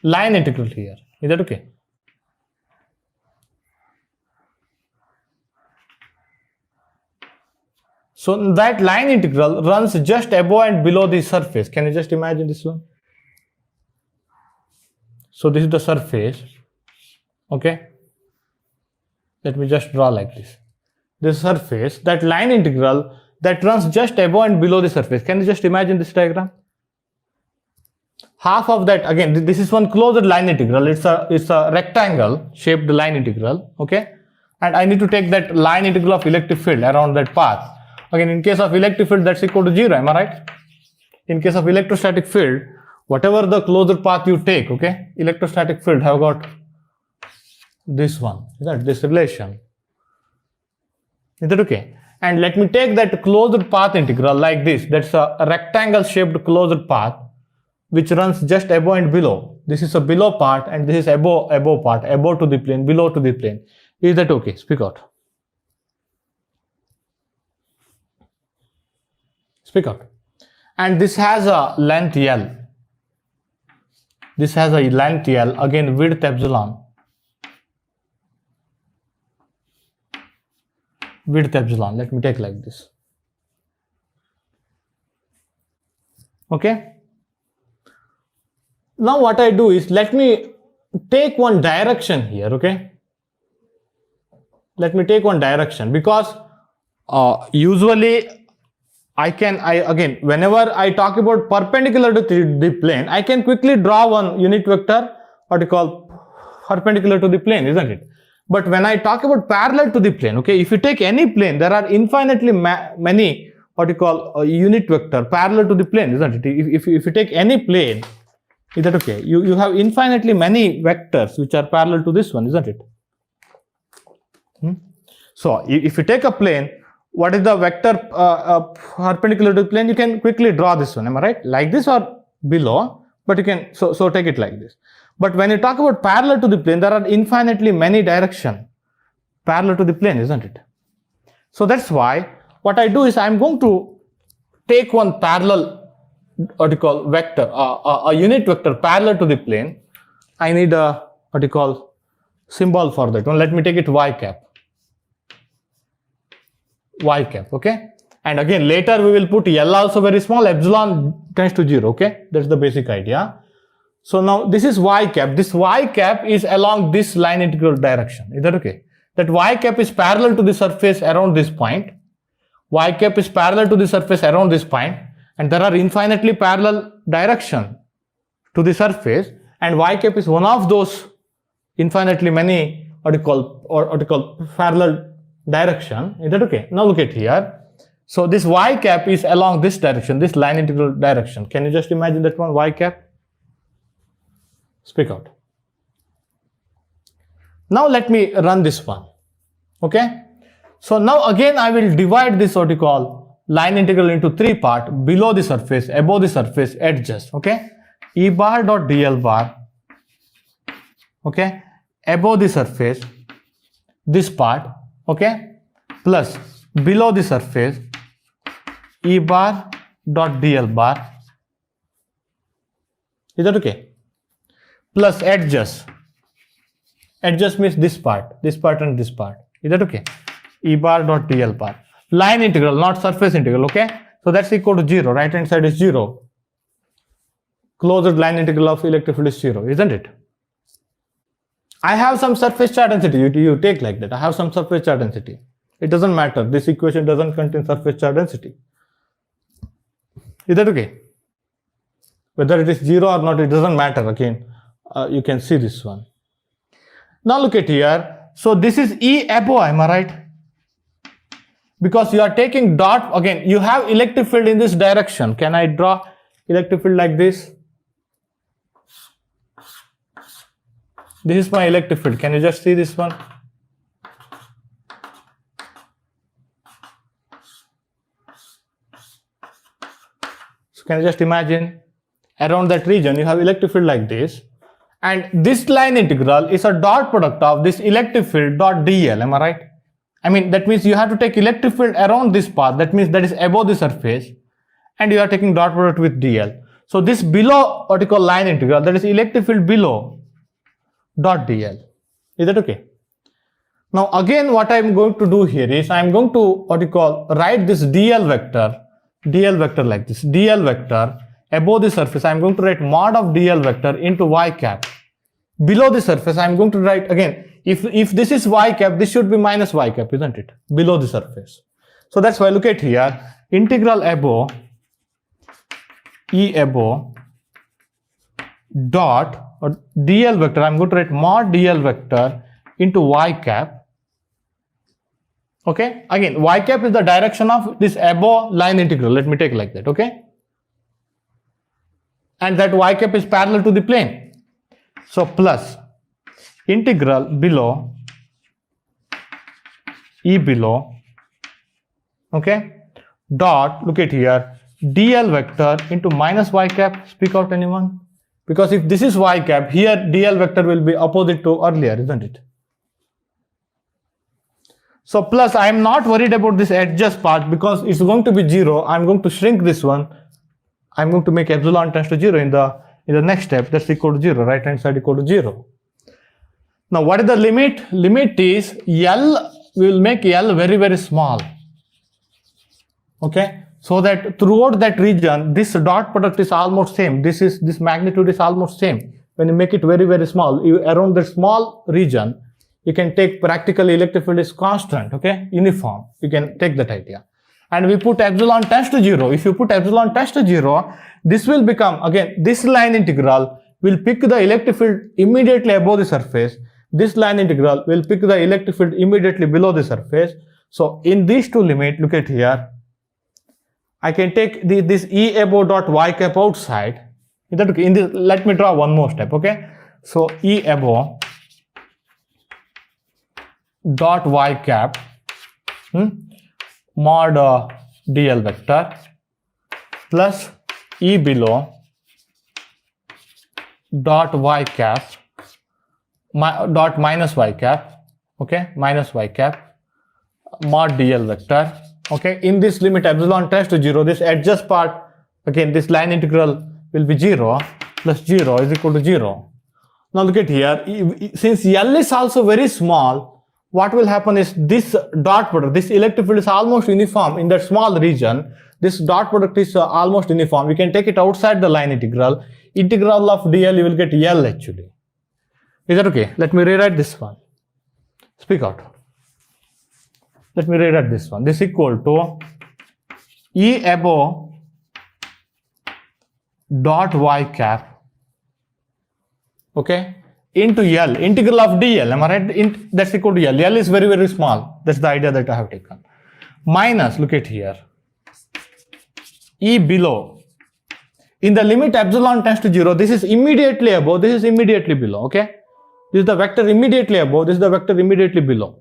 A: Line integral here. Is that okay? So that line integral runs just above and below the surface. Can you just imagine this one? So this is the surface. Okay. Let me just draw like this. This surface, that line integral that runs just above and below the surface. Can you just imagine this diagram? Half of that, again, this is one closed line integral. It's a rectangle shaped line integral. Okay. And I need to take that line integral of electric field around that path. Again, in case of electric field, that's equal to 0. Am I right? In case of electrostatic field, whatever the closed path you take, okay, electrostatic field have got this one, is that this relation? Is that okay? And let me take that closed path integral like this. That's a rectangle shaped closed path which runs just above and below. This is a below part and this is above part, above to the plane, below to the plane. Is that okay? Speak out. Speak out. And this has a length L. This has a length L, again width epsilon. Width epsilon. Let me take like this. Okay. Now what I do is, let me take one direction here. Okay. Let me take one direction, because usually again, whenever I talk about perpendicular to the plane, I can quickly draw one unit vector, what you call perpendicular to the plane, isn't it? But when I talk about parallel to the plane, okay, if you take any plane, there are infinitely many, what you call unit vector parallel to the plane, isn't it? If you take any plane, is that okay? You have infinitely many vectors which are parallel to this one, isn't it? So if you take a plane, what is the vector perpendicular to the plane? You can quickly draw this one, am I right? Like this or below, but you can, so take it like this. But when you talk about parallel to the plane, there are infinitely many directions parallel to the plane, isn't it? So that's why what I do is I'm going to take one parallel, what you call vector, a unit vector parallel to the plane. I need a, what you call, symbol for that one. Let me take it y cap. Y cap, okay? And again, later we will put L also very small, epsilon tends to 0, okay? That's the basic idea. So now this is y cap. This y cap is along this line integral direction. Is that okay? That y cap is parallel to the surface around this point. Y cap is parallel to the surface around this point. And there are infinitely parallel direction to the surface. And y cap is one of those infinitely many, what you call parallel direction. Is that okay? Now look at here. So this y cap is along this direction, this line integral direction. Can you just imagine that one, y cap? Speak out. Now let me run this one. Okay. So now again I will divide this, what you call, line integral into three parts: below the surface, above the surface, at just. Okay. E bar dot dl bar. Okay. Above the surface, this part. Okay. Plus below the surface, E bar dot dl bar. Is that okay? Plus adjust. Adjust means this part and this part. Is that okay? E bar dot dl bar. Line integral, not surface integral, okay? So that's equal to 0. Right hand side is 0. Closed line integral of electric field is 0, isn't it? I have some surface charge density. You take like that. I have some surface charge density. It doesn't matter. This equation doesn't contain surface charge density. Is that okay? Whether it is 0 or not, it doesn't matter. Again, you can see this one. Now look at here. So this is E above, am I right? Because you are taking dot, again, you have electric field in this direction. Can I draw electric field like this? This is my electric field. Can you just see this one? So can you just imagine around that region you have electric field like this, and this line integral is a dot product of this electric field dot dl. Am I right? I mean, that means you have to take electric field around this path. That means that is above the surface, and you are taking dot product with dl. So this below, what you call line integral, that is electric field below, dot dl. Is that okay? Now again what I am going to do here is I am going to write this dl vector like this. Dl vector above the surface I am going to write mod of dl vector into y cap. Below the surface I am going to write again, if this is y cap, this should be minus y cap, isn't it? Below the surface. So that's why look at here, integral above E above dot or dl vector, I am going to write mod dl vector into y cap. Okay, again y cap is the direction of this above line integral. Let me take like that, okay? And that y cap is parallel to the plane. So plus integral below E below, okay, dot, look at here, dl vector into minus y cap. Speak out anyone? Because if this is y cap, here dl vector will be opposite to earlier, isn't it? So plus I am not worried about this adjust part because it's going to be 0. I am going to shrink this one. I am going to make epsilon tends to 0 in the next step. That's equal to 0. Right hand side equal to 0. Now what is the limit? Limit is L. We will make L very, very small. Okay. So that throughout that region, this dot product is almost same. This magnitude is almost same. When you make it very, very small, around the small region, you can take practical electric field is constant, okay, uniform. You can take that idea. And we put epsilon tends to 0. If you put epsilon tends to 0, this will become, again, this line integral will pick the electric field immediately above the surface. This line integral will pick the electric field immediately below the surface. So in these two limits, look at here, I can take this E above dot y cap outside. Is that okay? Let me draw one more step, okay? So E above dot y cap mod dl vector plus E below dot y cap dot minus y cap, okay, minus y cap mod dl vector, okay. In this limit epsilon tends to 0, this adjust part, again this line integral will be 0 plus 0 is equal to 0. Now look at here, since L is also very small, what will happen is this dot product, this electric field is almost uniform in that small region. This dot product is almost uniform. We can take it outside the line integral. Integral of dl, you will get L actually. Is that okay? Let me rewrite this one. Speak out. Let me rewrite this one. This is equal to E above dot y cap, okay, into L, integral of dl, am I right? That's equal to L. L is very, very small. That's the idea that I have taken. Minus, look at here, E below. In the limit epsilon tends to 0, this is immediately above, this is immediately below, okay? This is the vector immediately above, this is the vector immediately below.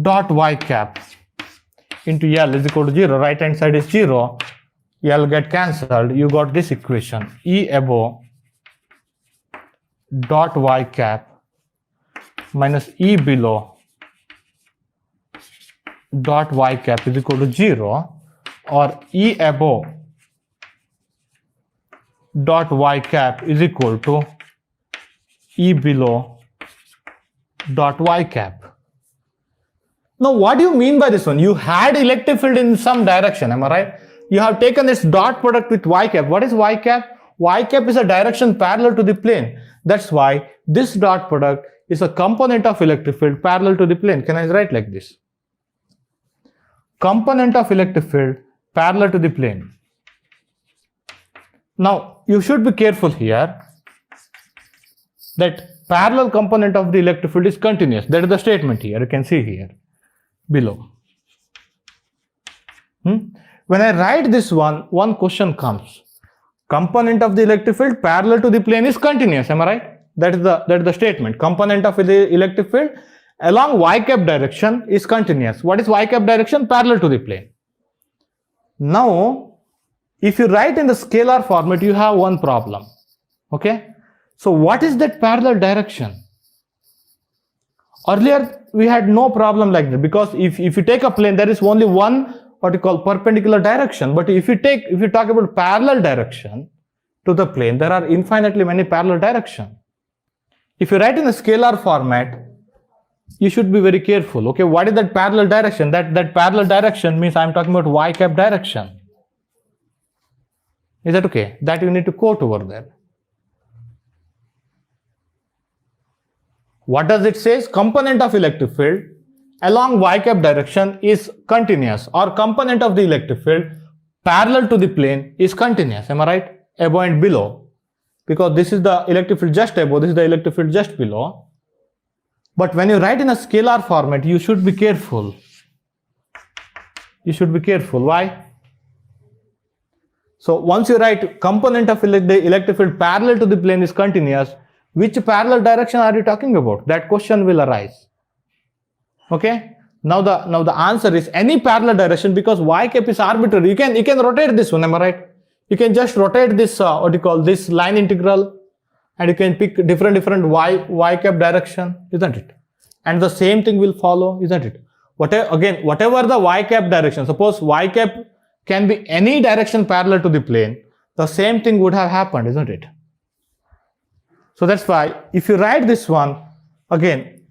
A: Dot y cap into L is equal to 0. Right hand side is 0. L get cancelled. You got this equation. E above dot y cap minus E below dot y cap is equal to 0, or E above dot y cap is equal to E below dot y cap. Now what do you mean by this one? You had electric field in some direction, am I right? You have taken this dot product with y cap. What is y cap? Y cap is a direction parallel to the plane. That's why this dot product is a component of electric field parallel to the plane. Can I write like this? Component of electric field parallel to the plane. Now you should be careful here that parallel component of the electric field is continuous. That is the statement here. You can see here below. When I write this one question comes. Component of the electric field parallel to the plane is continuous. Am I right? That is the statement. Component of the electric field along y cap direction is continuous. What is y cap direction? Parallel to the plane. Now, if you write in the scalar format, you have one problem. Okay? So what is that parallel direction? Earlier we had no problem like that, because if you take a plane, there is only one what you call perpendicular direction. But if you talk about parallel direction, to the plane, there are infinitely many parallel directions. If you write in a scalar format, you should be very careful. Okay, what is that parallel direction? That parallel direction means I'm talking about y cap direction. Is that okay? That you need to quote over there. What does it say? Component of electric field along y cap direction is continuous, or component of the electric field parallel to the plane is continuous. Am I right? Above and below. Because this is the electric field just above, this is the electric field just below. But when you write in a scalar format, you should be careful. You should be careful. Why? So once you write component of the electric field parallel to the plane is continuous, which parallel direction are you talking about? That question will arise. Okay? Now the answer is any parallel direction, because y cap is arbitrary. You can rotate this one, am I right? You can just rotate this this line integral, and you can pick different y cap direction, isn't it? And the same thing will follow, isn't it? Whatever the y cap direction, suppose y cap can be any direction parallel to the plane, the same thing would have happened, isn't it? So that's why if you write this one again,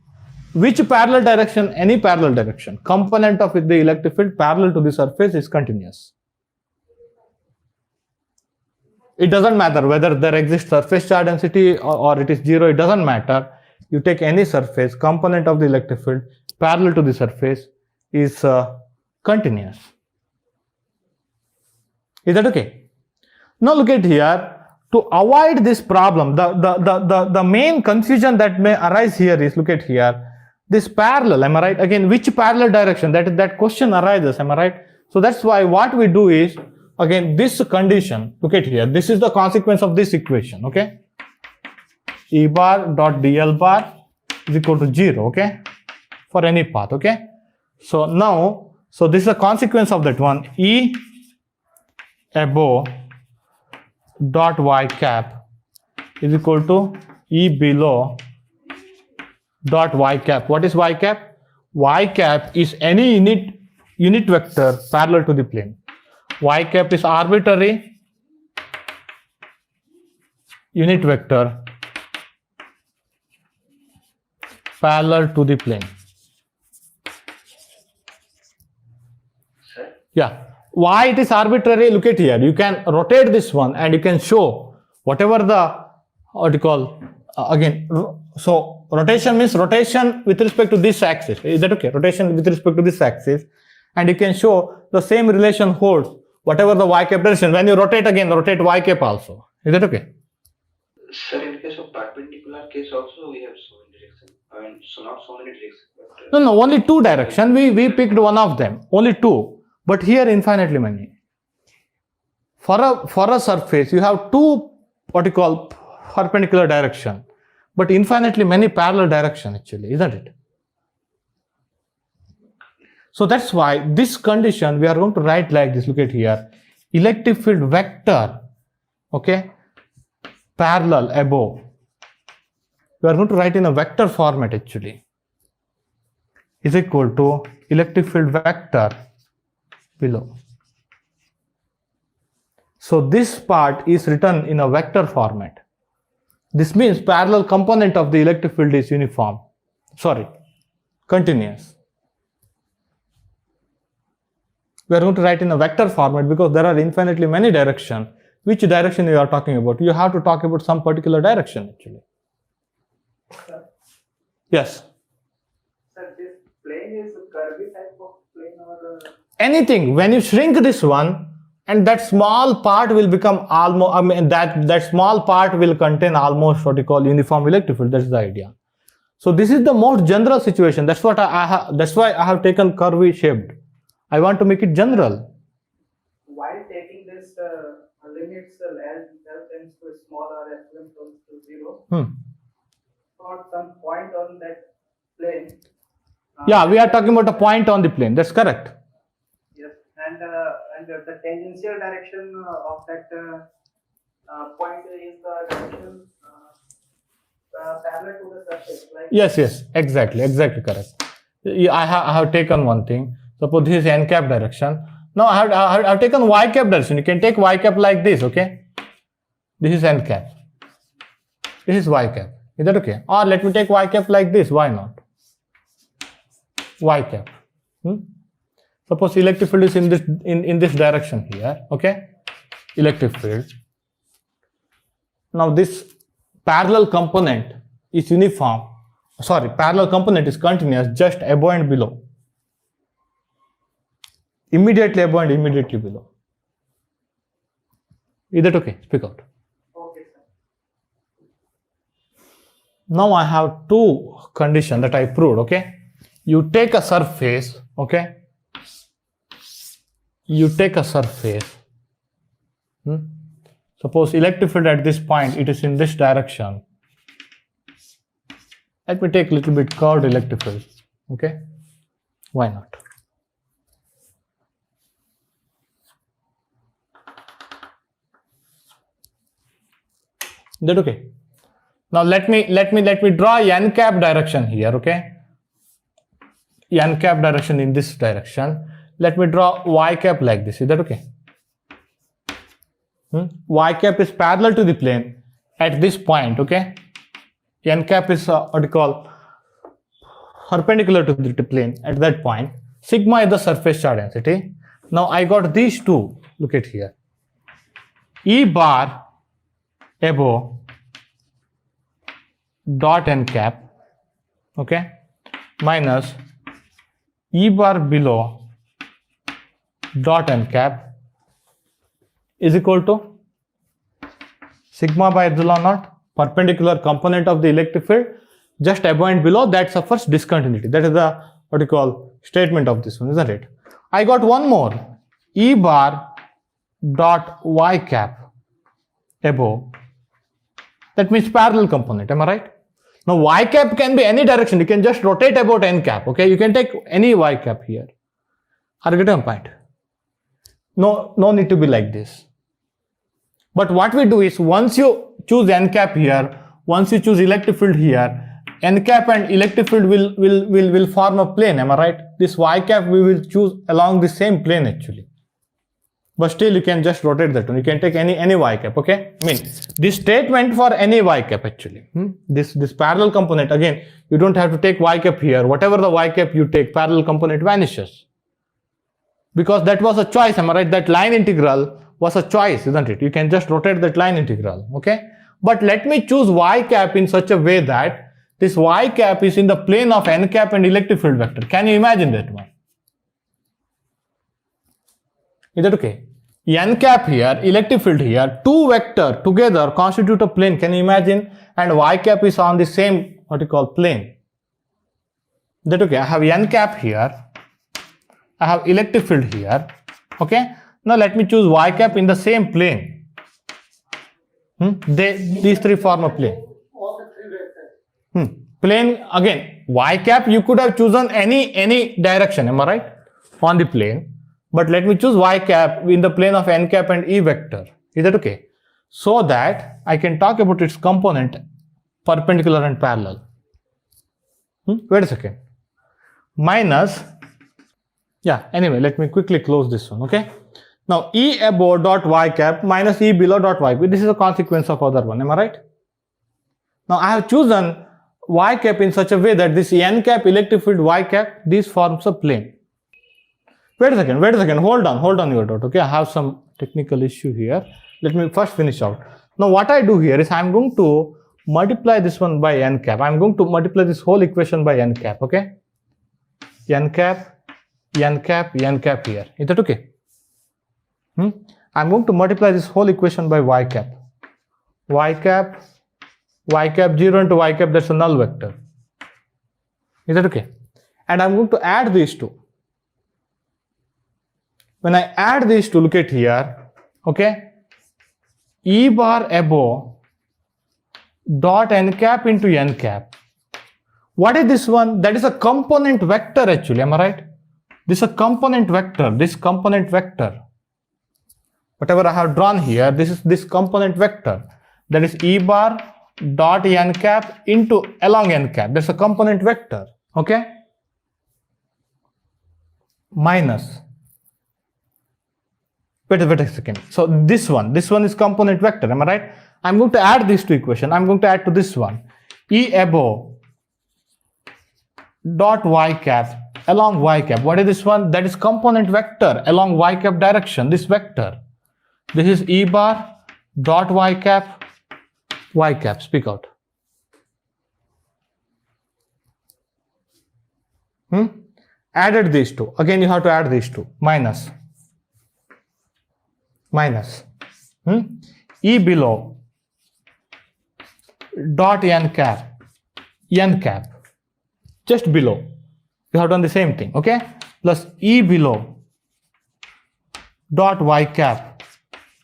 A: which parallel direction? Any parallel direction. Component of the electric field parallel to the surface is continuous. It doesn't matter whether there exists surface charge density or it is zero, it doesn't matter. You take any surface, component of the electric field parallel to the surface is continuous. Is that okay? Now look at here. To avoid this problem, the main confusion that may arise here is, look at here, this parallel, am I right? Again, which parallel direction? That question arises, am I right? So that's why what we do is, again, this condition, look at here, this is the consequence of this equation, okay? E bar dot dl bar is equal to 0, okay? For any path, okay? So now, so this is a consequence of that one, E above dot y cap is equal to E below dot y cap. What is y cap? Y cap is any unit vector parallel to the plane. Y cap is arbitrary unit vector parallel to the plane. Yeah. Why it is arbitrary? Look at here. You can rotate this one and you can show whatever the, what you call, again, so rotation means rotation with respect to this axis. Is that okay? Rotation with respect to this axis. And you can show the same relation holds whatever the y cap direction. When you rotate again, rotate y cap also. Is that okay?
F: Sir, in case of perpendicular case also we have so many directions. I mean, so not so many directions. But,
A: no, only two direction. We picked one of them. Only two. But here infinitely many. For a surface, you have two, what you call, perpendicular direction. But infinitely many parallel direction actually, isn't it? So that's why this condition we are going to write like this. Look at here. Electric field vector, okay, parallel above. We are going to write in a vector format actually. Is equal to electric field vector below. So this part is written in a vector format. This means parallel component of the electric field is uniform. Sorry, continuous. We are going to write in a vector format because there are infinitely many directions. Which direction you are talking about? You have to talk about some particular direction actually.
D: Sir,
A: Yes.
D: sir, this plane is a curvy type of plane or
A: Anything, when you shrink this one, and that small part will become almost, I mean, that small part will contain almost what you call uniform electric field. That's the idea. So this is the most general situation. That's what that's why I have taken curvy shaped. I want to make it general.
D: while taking this limits L tends to small or S tends to 0, for some point on that plane.
A: Yeah, we are talking about a point on the plane. That's correct.
D: Yes, and the tangential direction of that point is the direction parallel to the surface. Like
A: Yes, exactly correct. I have taken one thing. Suppose this is n cap direction. Now I have taken y cap direction. You can take y cap like this, okay? This is n cap. This is y cap. Is that okay? Or let me take y cap like this. Why not? Y cap. Suppose electric field is in this direction here. Okay, electric field. Now this parallel component is uniform. Sorry, parallel component is continuous just above and below. Immediately above and immediately below. Is that okay? Speak out.
D: Okay, sir.
A: Now I have two conditions that I proved. Okay, you take a surface. Okay, you take a surface. Suppose electric field at this point, it is in this direction. Let me take a little bit curved electric field. Okay, why not? Is that okay? Now let me draw n cap direction here. Okay, n cap direction in this direction. Let me draw y cap like this. Is that okay? Y cap is parallel to the plane at this point. Okay, n cap is what you call perpendicular to the plane at that point. Sigma is the surface charge density. Now I got these two. Look at here. E bar above dot n cap. Okay, minus E bar below dot n cap is equal to sigma by epsilon naught, perpendicular component of the electric field just above and below that suffers discontinuity. That is the what you call statement of this one, isn't it? I got one more, E bar dot y cap above. That means parallel component. Am I right? Now y cap can be any direction. You can just rotate about n cap. Okay, you can take any y cap here. Are you getting a point? No need to be like this. But what we do is, once you choose n cap here, once you choose electric field here, n cap and electric field will form a plane. Am I right? This y cap we will choose along the same plane actually. But still you can just rotate that one. You can take any y cap. Okay, I mean this statement for any y cap actually. This parallel component, again you don't have to take y cap here. Whatever the y cap you take, parallel component vanishes. Because that was a choice, am I right? That line integral was a choice, isn't it? You can just rotate that line integral, okay? But let me choose y cap in such a way that this y cap is in the plane of n cap and electric field vector. Can you imagine that one? Is that okay? N cap here, electric field here, two vector together constitute a plane. Can you imagine? And y cap is on the same what you call plane. Is that okay? I have n cap here. I have electric field here. Okay. Now let me choose y cap in the same plane. These three form a plane. Plane again. Y cap you could have chosen any direction. Am I right? On the plane. But let me choose y cap in the plane of n cap and e vector. Is that okay? So that I can talk about its component perpendicular and parallel. Wait a second. Minus. Yeah, anyway, let me quickly close this one, okay? Now, E above dot y cap minus E below dot y cap. This is a consequence of other one, am I right? Now, I have chosen y cap in such a way that this n cap electric field y cap, this forms a plane. Wait a second, hold on your dot, okay? I have some technical issue here. Let me first finish out. Now, what I do here is I am going to multiply this one by n cap. I am going to multiply this whole equation by n cap, okay? N cap here. Is that okay? I'm going to multiply this whole equation by y cap. Y cap 0 into y cap, that's a null vector. Is that okay? And I'm going to add these two. When I add these two, look at here, okay? E bar above dot n cap into n cap. What is this one? That is a component vector actually, am I right? This is a component vector, this component vector. Whatever I have drawn here, this is this component vector. That is E bar dot n cap into along n cap. That's a component vector, okay? Minus. Wait a second. So this one is component vector, am I right? I'm going to add these two equations. I'm going to add to this one. E above dot y cap along y cap. What is this one? That is component vector along y cap direction. This vector. This is E bar dot y cap, y cap. Speak out. Added these two. Again, you have to add these two. Minus. E below dot n cap. Just below. You have done the same thing. Okay? Plus E below dot y cap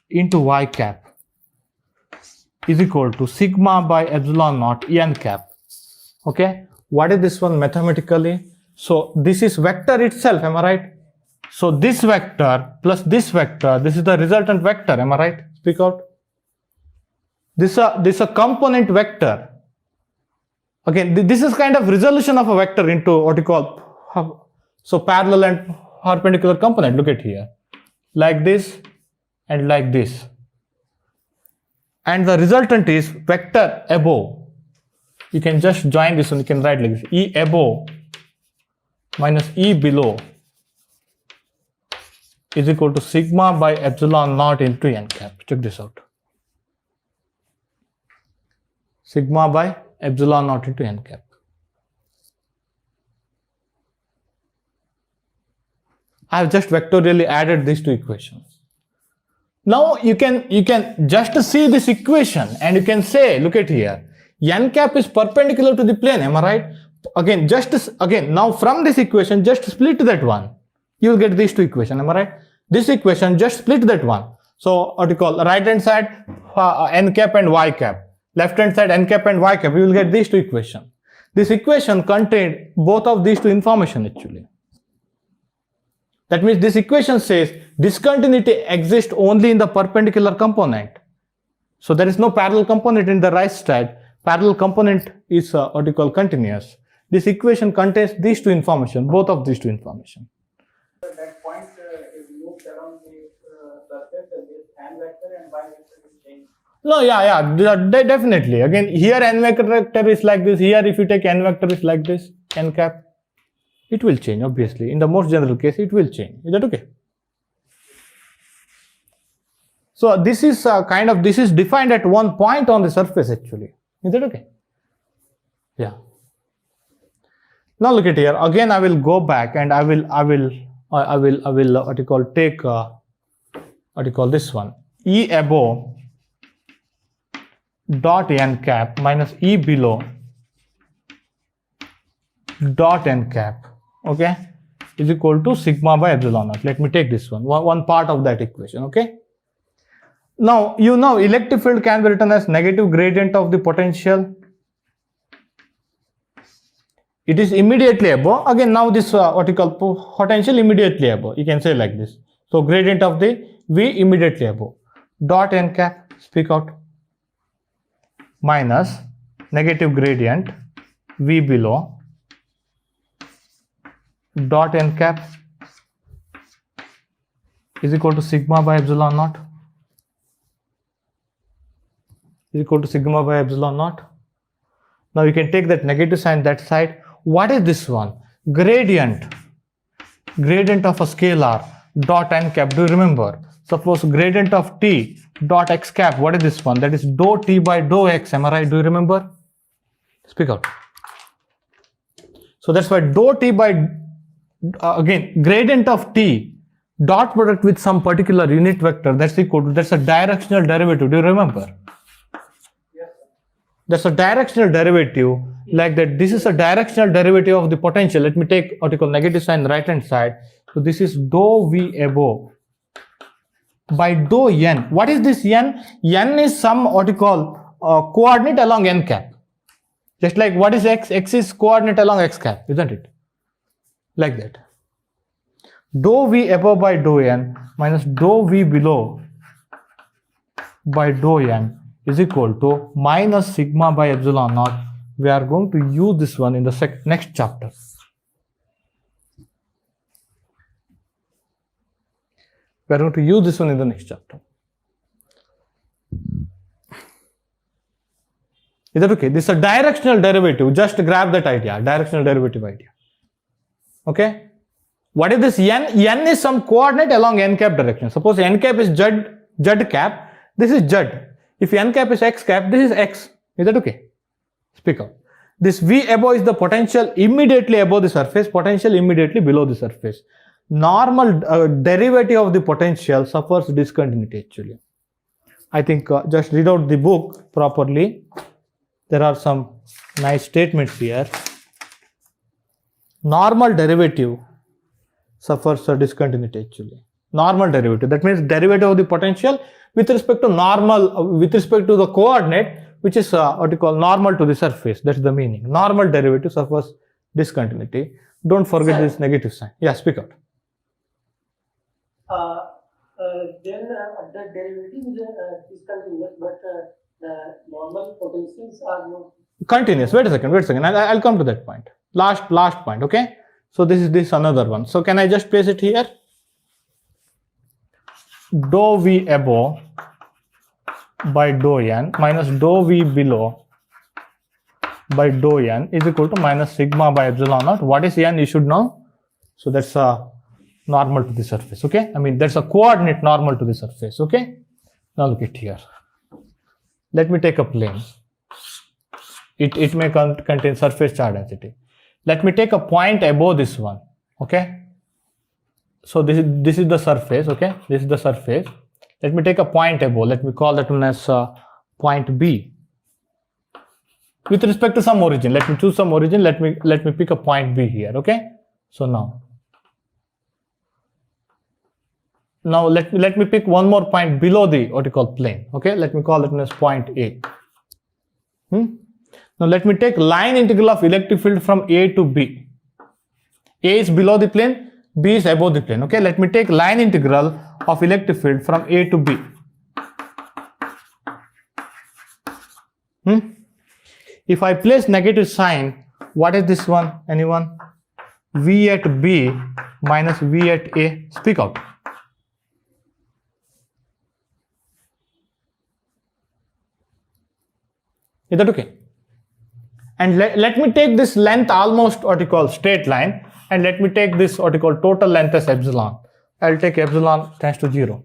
A: into y cap is equal to sigma by epsilon naught n cap. Okay? What is this one mathematically? So this is vector itself, am I right? So this vector plus this vector, this is the resultant vector, am I right? Speak out. This is a component vector. Again, this is kind of resolution of a vector into what you call, so parallel and perpendicular component. Look at here. Like this and like this. And the resultant is vector above. You can just join this one, you can write like this. E above minus E below is equal to sigma by epsilon naught into n cap. Check this out. Sigma by epsilon naught into n cap. I have just vectorially added these two equations. Now you can just see this equation and you can say, look at here, n cap is perpendicular to the plane, am I right? Again, now from this equation, just split that one. You will get these two equations, am I right? This equation, just split that one. So what you call right hand side n cap and y cap. Left hand side n cap and y cap. You will get these two equations. This equation contained both of these two information actually. That means this equation says discontinuity exists only in the perpendicular component. So there is no parallel component in the right side. Parallel component is what you call continuous. This equation contains these two information, both of these two information.
D: That point is moved around the surface and this n vector and y vector is changed.
A: No, definitely. Again, here n vector is like this. Here, if you take n vector is like this, n cap, it will change. Obviously, in the most general case, it will change. Is that okay? So this is this is defined at one point on the surface actually. Is that okay? Yeah. Now look at here. Again, I will go back and I will what you call take what you call this one. E above dot n cap minus E below dot n cap, okay, is equal to sigma by epsilon naught. Let me take this one part of that equation, okay. Now you know electric field can be written as negative gradient of the potential. It is immediately above. Again, now this what you call potential immediately above. You can say like this. So gradient of the V immediately above. Dot n cap, speak out, minus negative gradient V below dot n cap is equal to sigma by epsilon naught. Is equal to sigma by epsilon naught. Now you can take that negative sign that side. What is this one? Gradient of a scalar dot n cap. Do you remember? Suppose gradient of t dot x cap. What is this one? That is dou t by dou x. Am I right? Do you remember? Speak out. So that's why dou t by again gradient of t dot product with some particular unit vector. That's equal to, that's a directional derivative. Do you remember? That's a directional derivative like that. This is a directional derivative of the potential. Let me take what you call negative sign right hand side. So this is dou V above by dou n. What is this n? N is some what you call coordinate along n cap. Just like what is x? X is coordinate along x cap, isn't it? Like that. Dou V above by dou n minus dou V below by dou n is equal to minus sigma by epsilon naught. We are going to use this one in the next chapter. We are going to use this one in the next chapter. Is that okay? This is a directional derivative. Just grab that idea, directional derivative idea. Okay. What is this n? N is some coordinate along n cap direction. Suppose n cap is z cap. This is z. If n cap is x cap, this is x. Is that okay? Speak up. This V above is the potential immediately above the surface, potential immediately below the surface. Normal derivative of the potential suffers discontinuity actually. I think just read out the book properly. There are some nice statements here. Normal derivative suffers a discontinuity actually. Normal derivative, that means derivative of the potential with respect to normal, with respect to the coordinate, which is what you call normal to the surface. That's the meaning. Normal derivative suffers discontinuity. Don't forget this negative sign. Yeah, speak out.
G: Then the derivative is discontinuous, but the normal potentials are not
A: Continuous. Wait a second. I'll come to that point. Last point. Okay. So this is another one. So can I just place it here? Dou V above by dou n minus dou V below by dou n is equal to minus sigma by epsilon naught. What is n? You should know. So that's a normal to the surface. Okay. I mean that's a coordinate normal to the surface. Okay. Now look at here. Let me take a plane. It may contain surface charge density. Let me take a point above this one. Okay. So this is the surface. Okay. This is the surface. Let me take a point above. Let me call that one as point B. With respect to some origin, let me choose some origin. Let me pick a point B here. Okay. So now let me pick one more point below the what you call plane. Okay. Let me call it as point A. Now let me take line integral of electric field from A to B. A is below the plane, B is above the plane. Okay, let me take line integral of electric field from A to B. If I place negative sign, what is this one? Anyone? V at B minus V at A. Speak out. Is that okay? And let me take this length almost what you call straight line, and let me take this what you call total length as epsilon. I'll take epsilon tends to 0.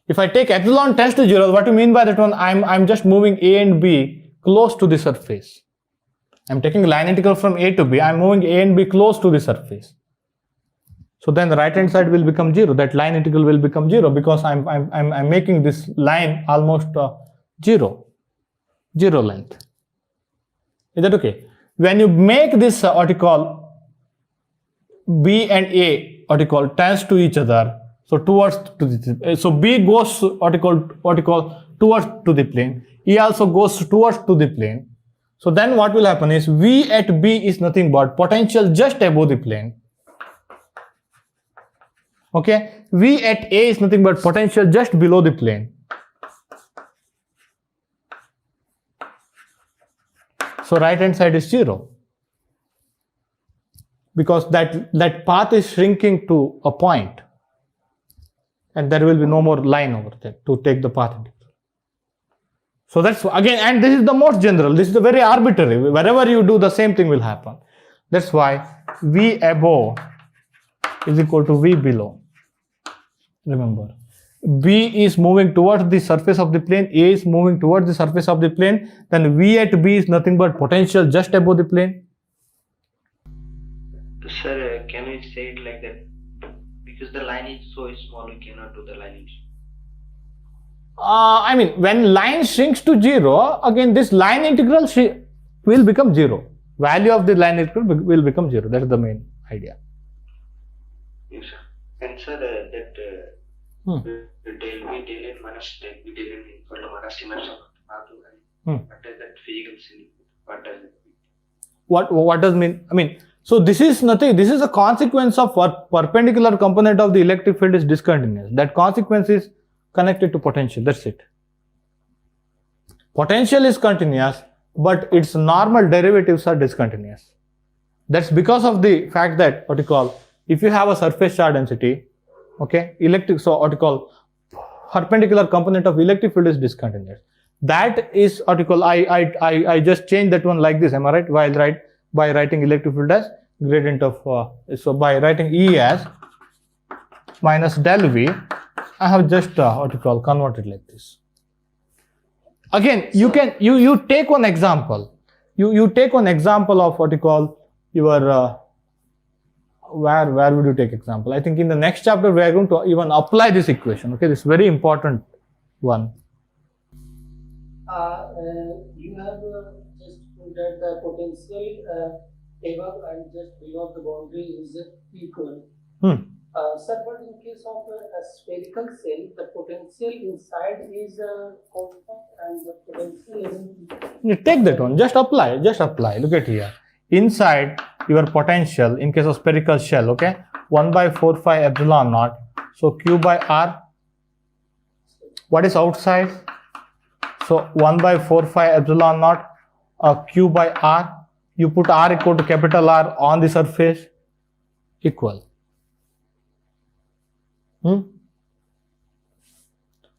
A: If I take epsilon tends to 0, what do you mean by that one? I'm just moving A and B close to the surface. I'm taking line integral from A to B. I'm moving A and B close to the surface. So then the right hand side will become 0. That line integral will become 0 because I'm making this line almost 0 length. Is that okay? When you make this what you call B and A what you call tends to each other, so towards to the, so B goes what you call towards to the plane. E also goes towards to the plane. So then what will happen is V at B is nothing but potential just above the plane. Okay, V at A is nothing but potential just below the plane. So right hand side is 0 because that path is shrinking to a point and there will be no more line over there to take the path integral. So that's again, and this is the most general, this is the very arbitrary, wherever you do the same thing will happen. That's why V above is equal to V below. Remember, B is moving towards the surface of the plane, A is moving towards the surface of the plane, then V at B is nothing but potential just above the plane.
F: Sir, can we say it like that? Because the line is so small, we cannot do the line.
A: I mean, when line shrinks to 0, again this line integral will become 0. Value of the line integral will become 0. That is the main idea.
F: Yes, sir. And sir, that del V del N minus del V del N equal to minus inverse of R2. What does that physical significance? What does it mean?
A: What does mean? I mean, so this is nothing. This is a consequence of perpendicular component of the electric field is discontinuous. That consequence is connected to potential. That's it. Potential is continuous, but its normal derivatives are discontinuous. That's because of the fact that what you call, if you have a surface charge density, okay, so what you call perpendicular component of electric field is discontinuous. that is what you call, I just changed that one like this, am I right? While by writing electric field as gradient of, so by writing E as minus del V, I have just what you call converted like this. Again, you can, you take one example. You take one example of what you call your, where would you take example? I think in the next chapter we are going to even apply this equation. Okay, this is very important one.
G: You have just put that the potential above and just below the boundary is equal. Sir, but in case of a spherical cell, the potential inside is constant and the potential is.
A: You take that one, just apply. Look at here. Inside your potential in case of spherical shell, okay, 1 by 4 pi epsilon naught. So Q by R. What is outside? So 1 by 4 pi epsilon naught Q by R. You put R equal to capital R on the surface, equal.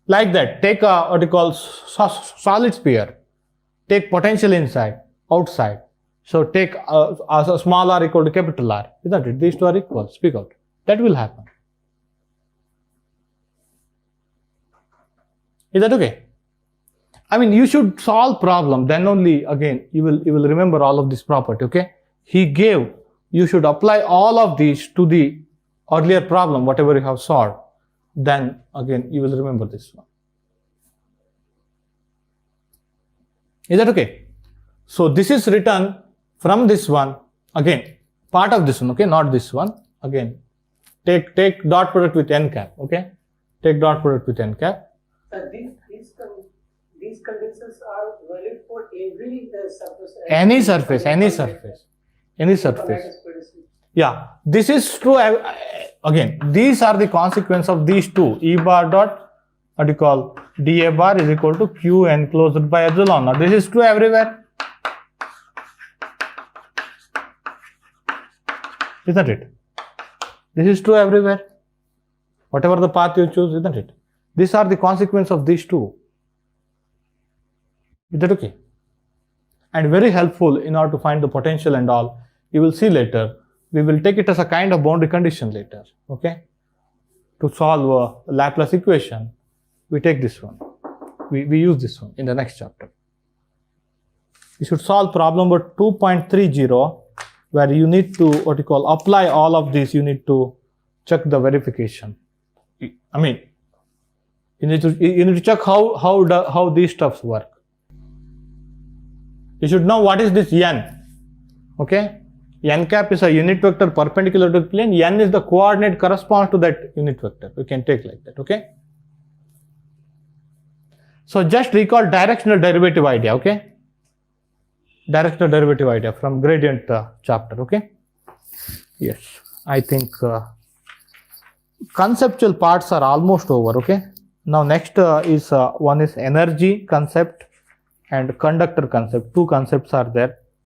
A: Like that. Take a what you call solid sphere. Take potential inside, outside. So take a small r equal to capital R. Isn't it? These two are equal. Speak out. That will happen. Is that okay? I mean, you should solve problem. Then only again you will remember all of this property. Okay. He gave. You should apply all of these to the earlier problem, whatever you have solved. Then again you will remember this one. Is that okay? So this is written from this one, again part of this one, okay, not this one. Again take dot product with n cap, okay, take dot product with n cap.
G: These conditions are valid for every surface.
A: Any surface. Yeah, this is true. Again, these are the consequence of these two. E bar dot, what do you call, dA bar is equal to Q enclosed by epsilon. Now this is true everywhere. Isn't it? This is true everywhere. Whatever the path you choose, isn't it? These are the consequence of these two. Is that okay? And very helpful in order to find the potential and all. You will see later. We will take it as a kind of boundary condition later. Okay? To solve a Laplace equation, we take this one. We use this one in the next chapter. You should solve problem number 2.30, where you need to what you call apply all of this. You need to check the verification. I mean, you need to check how these stuffs work. You should know what is this n. Okay? N cap is a unit vector perpendicular to the plane. N is the coordinate corresponds to that unit vector. We can take like that. Okay? So just recall directional derivative idea. Okay? Directional derivative idea from gradient chapter. Okay? Yes. I think conceptual parts are almost over. Okay? Now next is one is energy concept and conductor concept. Two concepts are there.